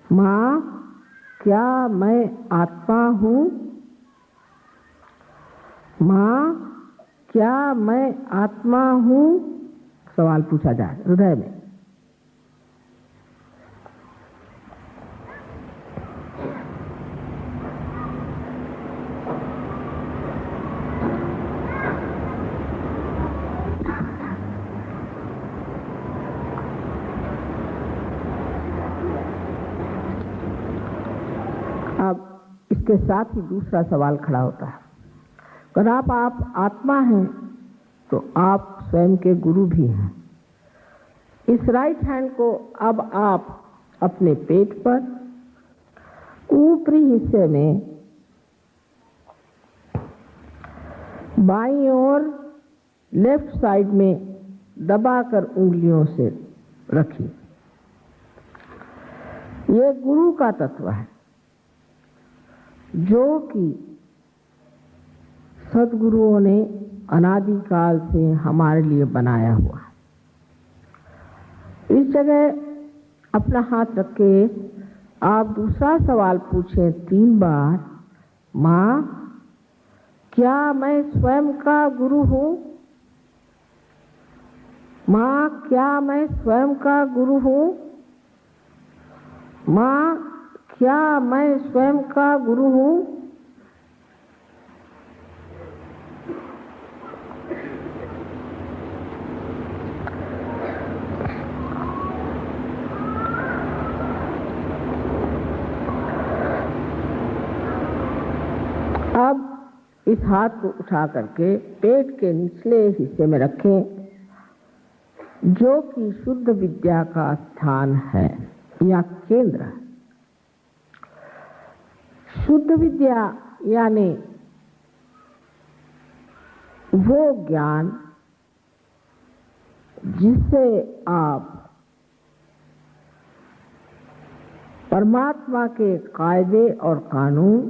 माँ क्या मैं आत्मा हूँ? माँ क्या मैं आत्मा हूँ? सवाल पूछा जाए हृदय में। अब इसके साथ ही दूसरा सवाल खड़ा होता है, अगर आप आत्मा हैं तो आप स्वयं के गुरु भी हैं। इस राइट हैंड को अब आप अपने पेट पर ऊपरी हिस्से में बाईं ओर लेफ्ट साइड में दबाकर उंगलियों से रखिए। यह गुरु का तत्व है जो कि सद्गुरुओं ने अनादिकाल से हमारे लिए बनाया हुआ। इस जगह अपना हाथ रख के आप दूसरा सवाल पूछें 3 बार, माँ क्या मैं स्वयं का गुरु हूँ? माँ क्या मैं स्वयं का गुरु हूँ? माँ क्या मैं स्वयं का गुरु हूँ? अब इस हाथ को उठा करके पेट के निचले हिस्से में रखें जो कि शुद्ध विद्या का स्थान है या केंद्र है। शुद्ध विद्या यानी वो ज्ञान जिससे आप परमात्मा के कायदे और कानून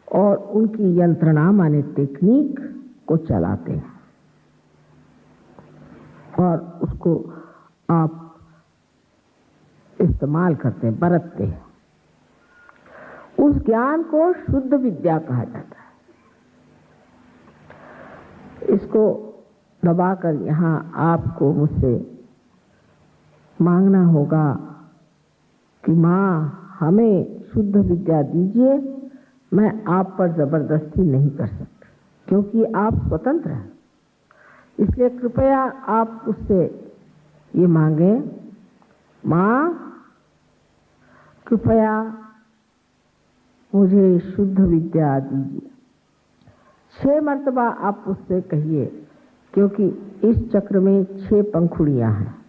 और उनकी यंत्रणा माने टेक्निक को चलाते हैं और उसको आप इस्तेमाल करते हैं, बरतते हैं। उस ज्ञान को शुद्ध विद्या कहा जाता है। इसको दबाकर यहाँ आपको मुझसे मांगना होगा कि माँ हमें शुद्ध विद्या दीजिए। मैं आप पर जबरदस्ती नहीं कर सकती क्योंकि आप स्वतंत्र हैं। इसलिए कृपया आप उससे ये मांगे, माँ कृपया मुझे शुद्ध विद्या दीजिए। 6 मर्तबा आप उससे कहिए क्योंकि इस चक्र में 6 पंखुड़ियां हैं।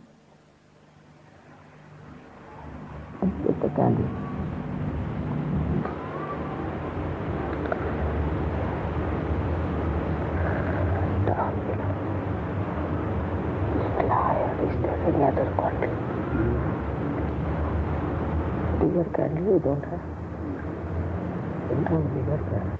Bigger candle you don't have. No bigger candle.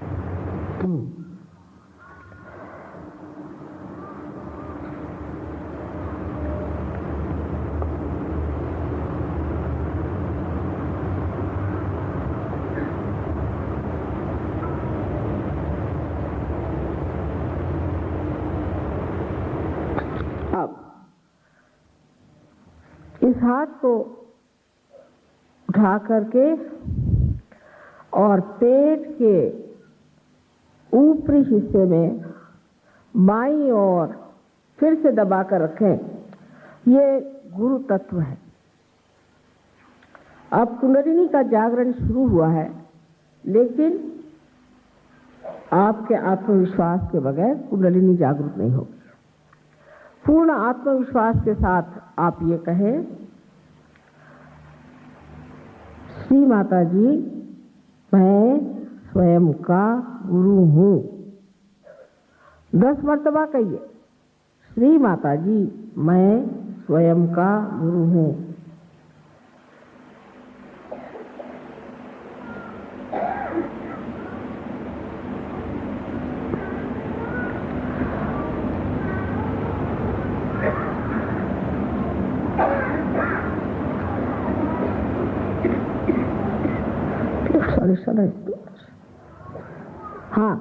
अब इस हाथ को उठा करके और पेट के ऊपरी हिस्से में बाईं ओर फिर से दबाकर रखें। ये गुरु तत्व है। अब कुंडलिनी का जागरण शुरू हुआ है, लेकिन आपके आत्मविश्वास के बगैर कुंडलिनी जागृत नहीं होगी। पूर्ण आत्मविश्वास के साथ आप ये कहें, श्री माता जी मैं स्वयं का गुरु हूँ। 10 मर्तबा कहिए, श्री माता जी मैं स्वयं का गुरु हूँ। हाँ,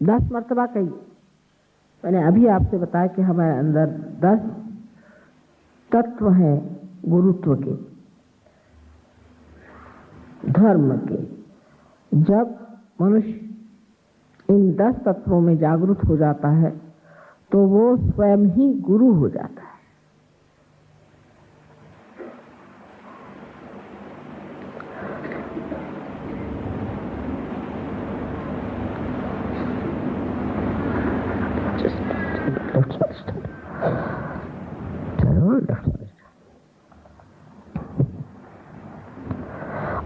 10 मर्तबा कहिए। मैंने अभी आपसे बताया कि हमारे अंदर 10 तत्व हैं गुरुत्व के, धर्म के। जब मनुष्य इन 10 तत्वों में जागरूक हो जाता है तो वो स्वयं ही गुरु हो जाता है।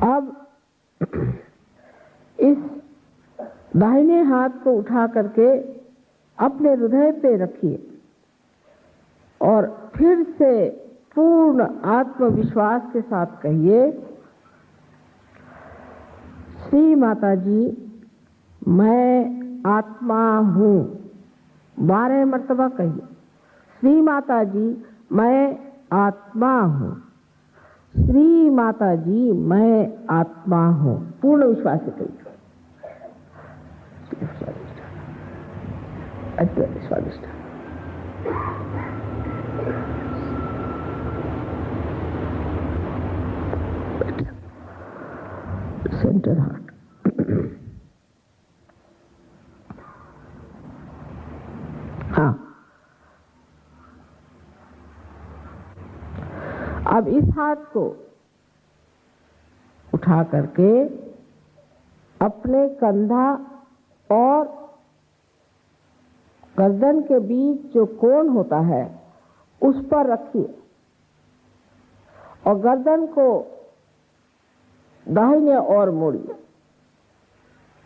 अब इस दाहिने हाथ को उठा करके अपने हृदय पे रखिए और फिर से पूर्ण आत्मविश्वास के साथ कहिए, श्री माता जी मैं आत्मा हूँ। 12 मर्तबा कहिए, श्री माता जी मैं आत्मा हूँ। श्री माता जी मैं आत्मा हूँ। पूर्ण विश्वास से कहिए। स्वादिष्ट सेंटर हार्ट। हाँ, अब इस हाथ को उठा करके अपने कंधा और गर्दन के बीच जो कोण होता है उस पर रखिए और गर्दन को दाहिने ओर मोड़िए,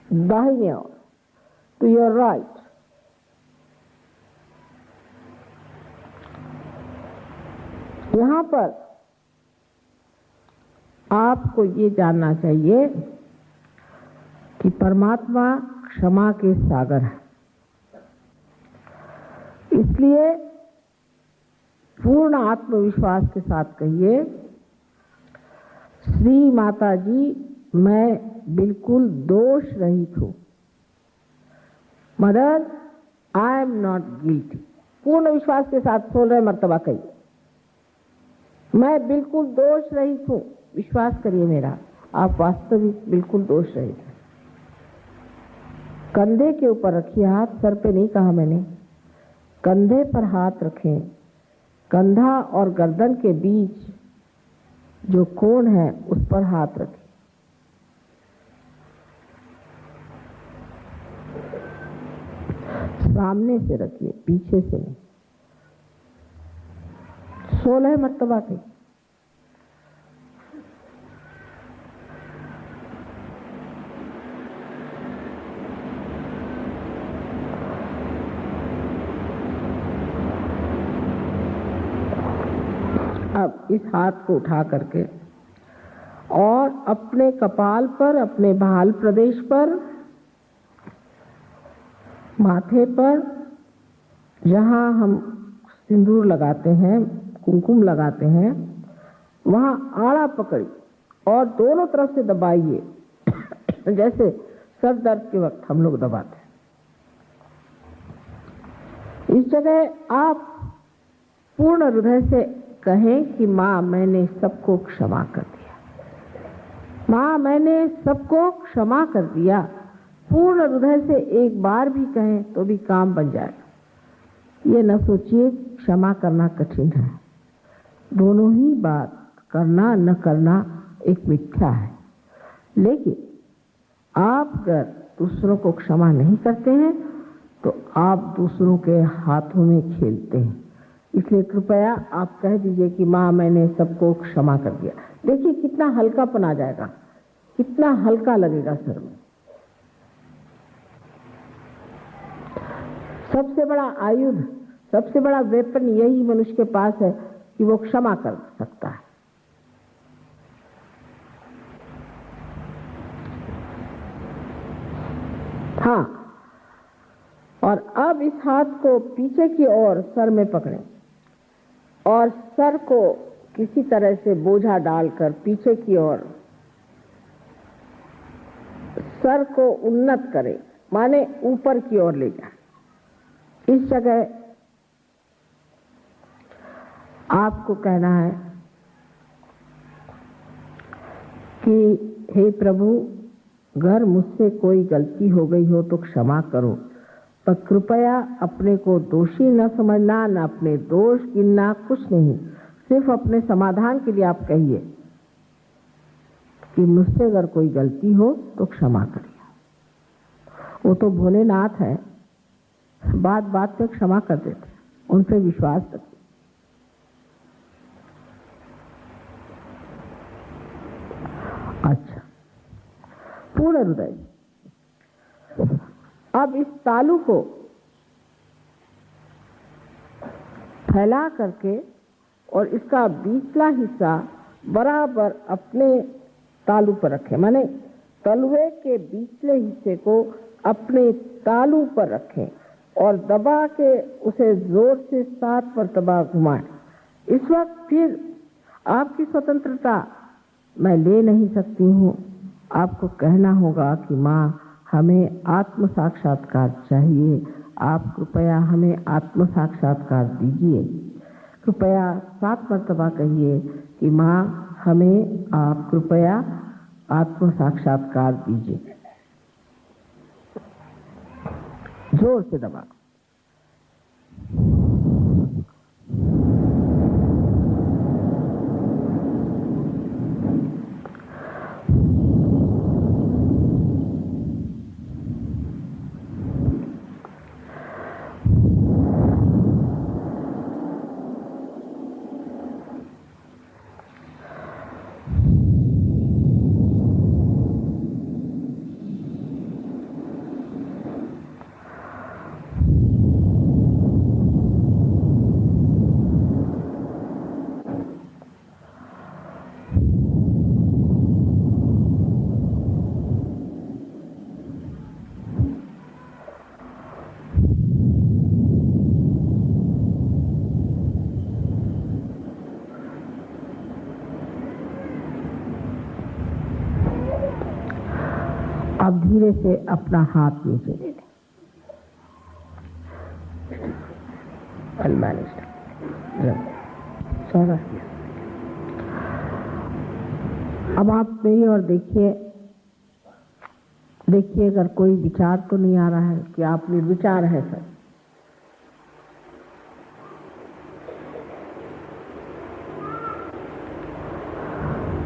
दाहिने ओर टू योर राइट। यहाँ पर आपको ये जानना चाहिए कि परमात्मा क्षमा के सागर है। इसलिए पूर्ण आत्मविश्वास के साथ कहिए, श्री माता जी मैं बिल्कुल दोष रहित हूं। Mother I am not guilty. पूर्ण विश्वास के साथ 16 मर्तबा कहिए, मैं बिल्कुल दोष रहित हूं। विश्वास करिए मेरा, आप वास्तविक बिल्कुल दोष रहित हैं। कंधे के ऊपर रखिए हाथ, सर पे नहीं कहा मैंने। कंधे पर हाथ रखें, कंधा और गर्दन के बीच जो कोण है उस पर हाथ रखें। सामने से रखिए, पीछे से नहीं। 16 मर्तबा के। अब इस हाथ को उठा करके और अपने कपाल पर, अपने भाल प्रदेश पर, माथे पर, जहां हम सिंदूर लगाते हैं, कुमकुम लगाते हैं, वहां आड़ा पकड़ी और दोनों तरफ से दबाइए जैसे सर दर्द के वक्त हम लोग दबाते हैं। इस जगह आप पूर्ण हृदय से कहें कि माँ मैंने सबको क्षमा कर दिया। माँ मैंने सबको क्षमा कर दिया। पूर्ण हृदय से एक बार भी कहें तो भी काम बन जाएगा। ये न सोचिए क्षमा करना कठिन है। दोनों ही बात करना न करना एक मिथ्या है। लेकिन आप अगर दूसरों को क्षमा नहीं करते हैं तो आप दूसरों के हाथों में खेलते हैं। इसलिए कृपया आप कह दीजिए कि माँ मैंने सबको क्षमा कर दिया। देखिए कितना हल्कापन आ जाएगा, कितना हल्का लगेगा सर में। सबसे बड़ा आयुध, सबसे बड़ा वेपन यही मनुष्य के पास है कि वो क्षमा कर सकता है। हाँ, और अब इस हाथ को पीछे की ओर सर में पकड़ें और सर को किसी तरह से बोझा डालकर पीछे की ओर सर को उन्नत करें, माने ऊपर की ओर ले जाए। इस जगह आपको कहना है कि हे प्रभु, अगर मुझसे कोई गलती हो गई हो तो क्षमा करो, पर कृपया अपने को दोषी न समझना, न अपने दोष गिनना, कुछ नहीं। सिर्फ अपने समाधान के लिए आप कहिए कि मुझसे अगर कोई गलती हो तो क्षमा करिए। वो तो भोलेनाथ है, बात बात पे क्षमा कर देते, उन पे विश्वास रखिए। अच्छा, पूर्ण हृदय। अब इस तालू को फैला करके और इसका बीचला हिस्सा बराबर अपने तालू पर रखें, माने तलवे के बीचले हिस्से को अपने तालू पर रखें और दबा के उसे जोर से 7 मर्तबा घुमाएं। इस वक्त फिर आपकी स्वतंत्रता मैं ले नहीं सकती हूँ। आपको कहना होगा कि माँ हमें आत्म साक्षात्कार चाहिए, आप कृपया हमें आत्म साक्षात्कार दीजिए। कृपया 7 मर्तबा कहिए कि माँ हमें आप कृपया आत्म साक्षात्कार दीजिए। जोर से दबा। अब धीरे से अपना हाथ नीचे ले लें। अब आप मेरी और देखिए अगर कोई विचार तो नहीं आ रहा है कि आप निर्विचार है सर।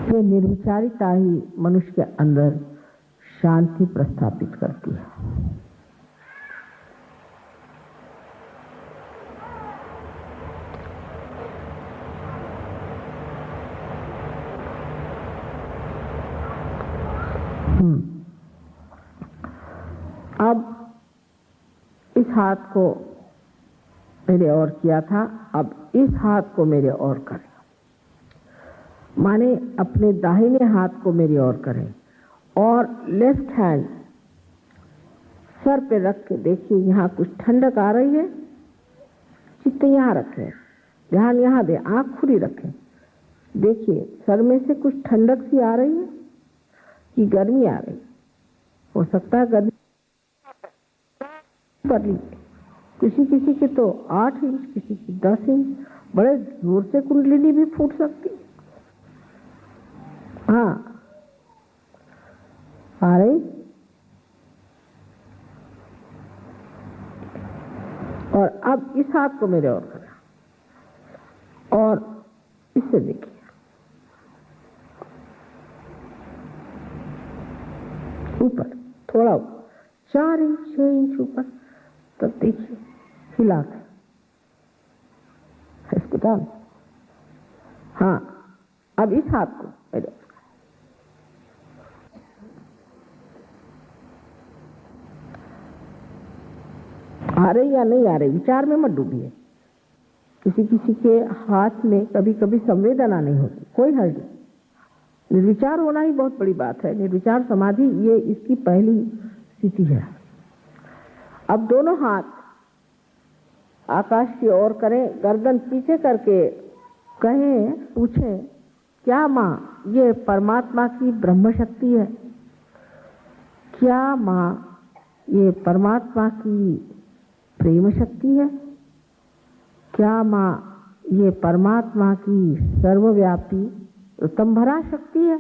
ये निर्विचारिता ही मनुष्य के अंदर शांति प्रस्थापित करती है। अब इस हाथ को मेरे और किया था, अब इस हाथ को मेरे और करें। माने अपने दाहिने हाथ को मेरी ओर करें और लेफ्ट हैंड सर पे रख के देखिए यहाँ कुछ ठंडक आ रही है। चित्त यहाँ रखें, ध्यान यहाँ दे, आंख खुली रखें। देखिए सर में से कुछ ठंडक सी आ रही है कि गर्मी आ रही। हो सकता है गर्मी कर लीजिए। किसी के तो 8 इंच, किसी की 10 इंच, बड़े जोर से कुंडलिनी भी फूट सकती। हाँ आ रही। और अब इस हाथ को मेरे और करें और इससे देखिए ऊपर, थोड़ा ऊपर, 4 इंच 6 इंच ऊपर, तब देखिए हिला के इसको डाल। हाँ अब इस हाथ को मेरे आ रही या नहीं आ रही, विचार में मत डूबिए। किसी के हाथ में कभी कभी संवेदना नहीं होती, कोई हर्ज नहीं। निर्विचार होना ही बहुत बड़ी बात है। निर्विचार समाधि ये इसकी पहली स्थिति है। अब दोनों हाथ आकाश की ओर करें, गर्दन पीछे करके कहें, पूछें, क्या माँ ये परमात्मा की ब्रह्म शक्ति है? क्या माँ ये परमात्मा की प्रेम शक्ति है? क्या माँ ये परमात्मा की सर्वव्यापी ऋतंभरा शक्ति है?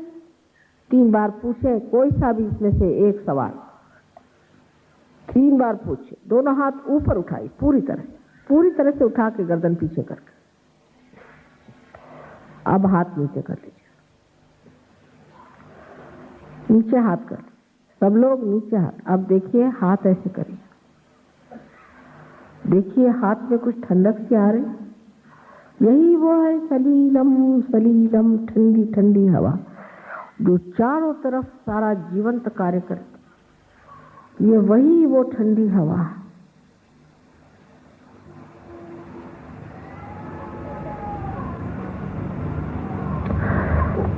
3 बार पूछे, कोई सा भी इसमें से एक सवाल 3 बार पूछे। दोनों हाथ ऊपर उठाई, पूरी तरह से उठा के गर्दन पीछे करके। अब हाथ नीचे कर लीजिए, नीचे हाथ कर लीजिए, सब लोग नीचे हाथ। अब देखिए हाथ ऐसे करिए, देखिए हाथ में कुछ ठंडक सी आ रही। यही वो है सलीलम सलीलम, ठंडी ठंडी हवा जो चारों तरफ सारा जीवंत कार्य करती। ये वही वो ठंडी हवा है।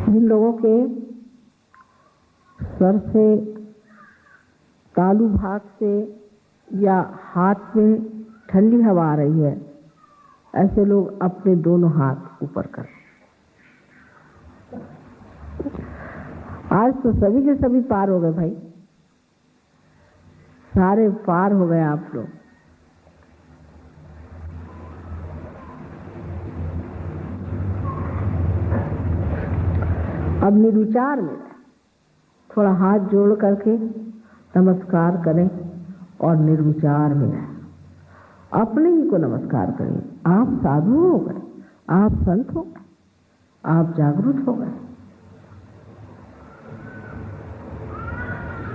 जिन लोगों के सर से, तालू भाग से या हाथ में ठंडी हवा आ रही है, ऐसे लोग अपने दोनों हाथ ऊपर करें। आज तो सभी के सभी पार हो गए भाई, सारे पार हो गए आप लोग। अब निर्विचार में थोड़ा हाथ जोड़ करके नमस्कार करें और निर्विचार में अपने ही को नमस्कार करें। आप साधु हो गए, आप संत हो गए, आप जागरूक हो गए।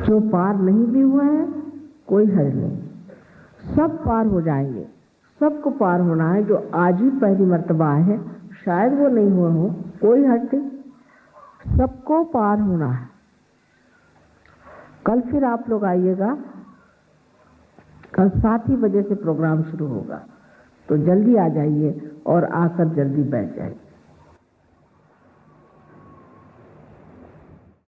जो पार नहीं भी हुआ है कोई हर्ज नहीं, सब पार हो जाएंगे। सबको पार होना है। जो आज ही पहली मर्तबा है, शायद वो नहीं हुआ हो, कोई हर्ज नहीं, सबको पार होना है। कल फिर आप लोग आइएगा, कल 7 ही बजे से प्रोग्राम शुरू होगा, तो जल्दी आ जाइए और आकर जल्दी बैठ जाइए।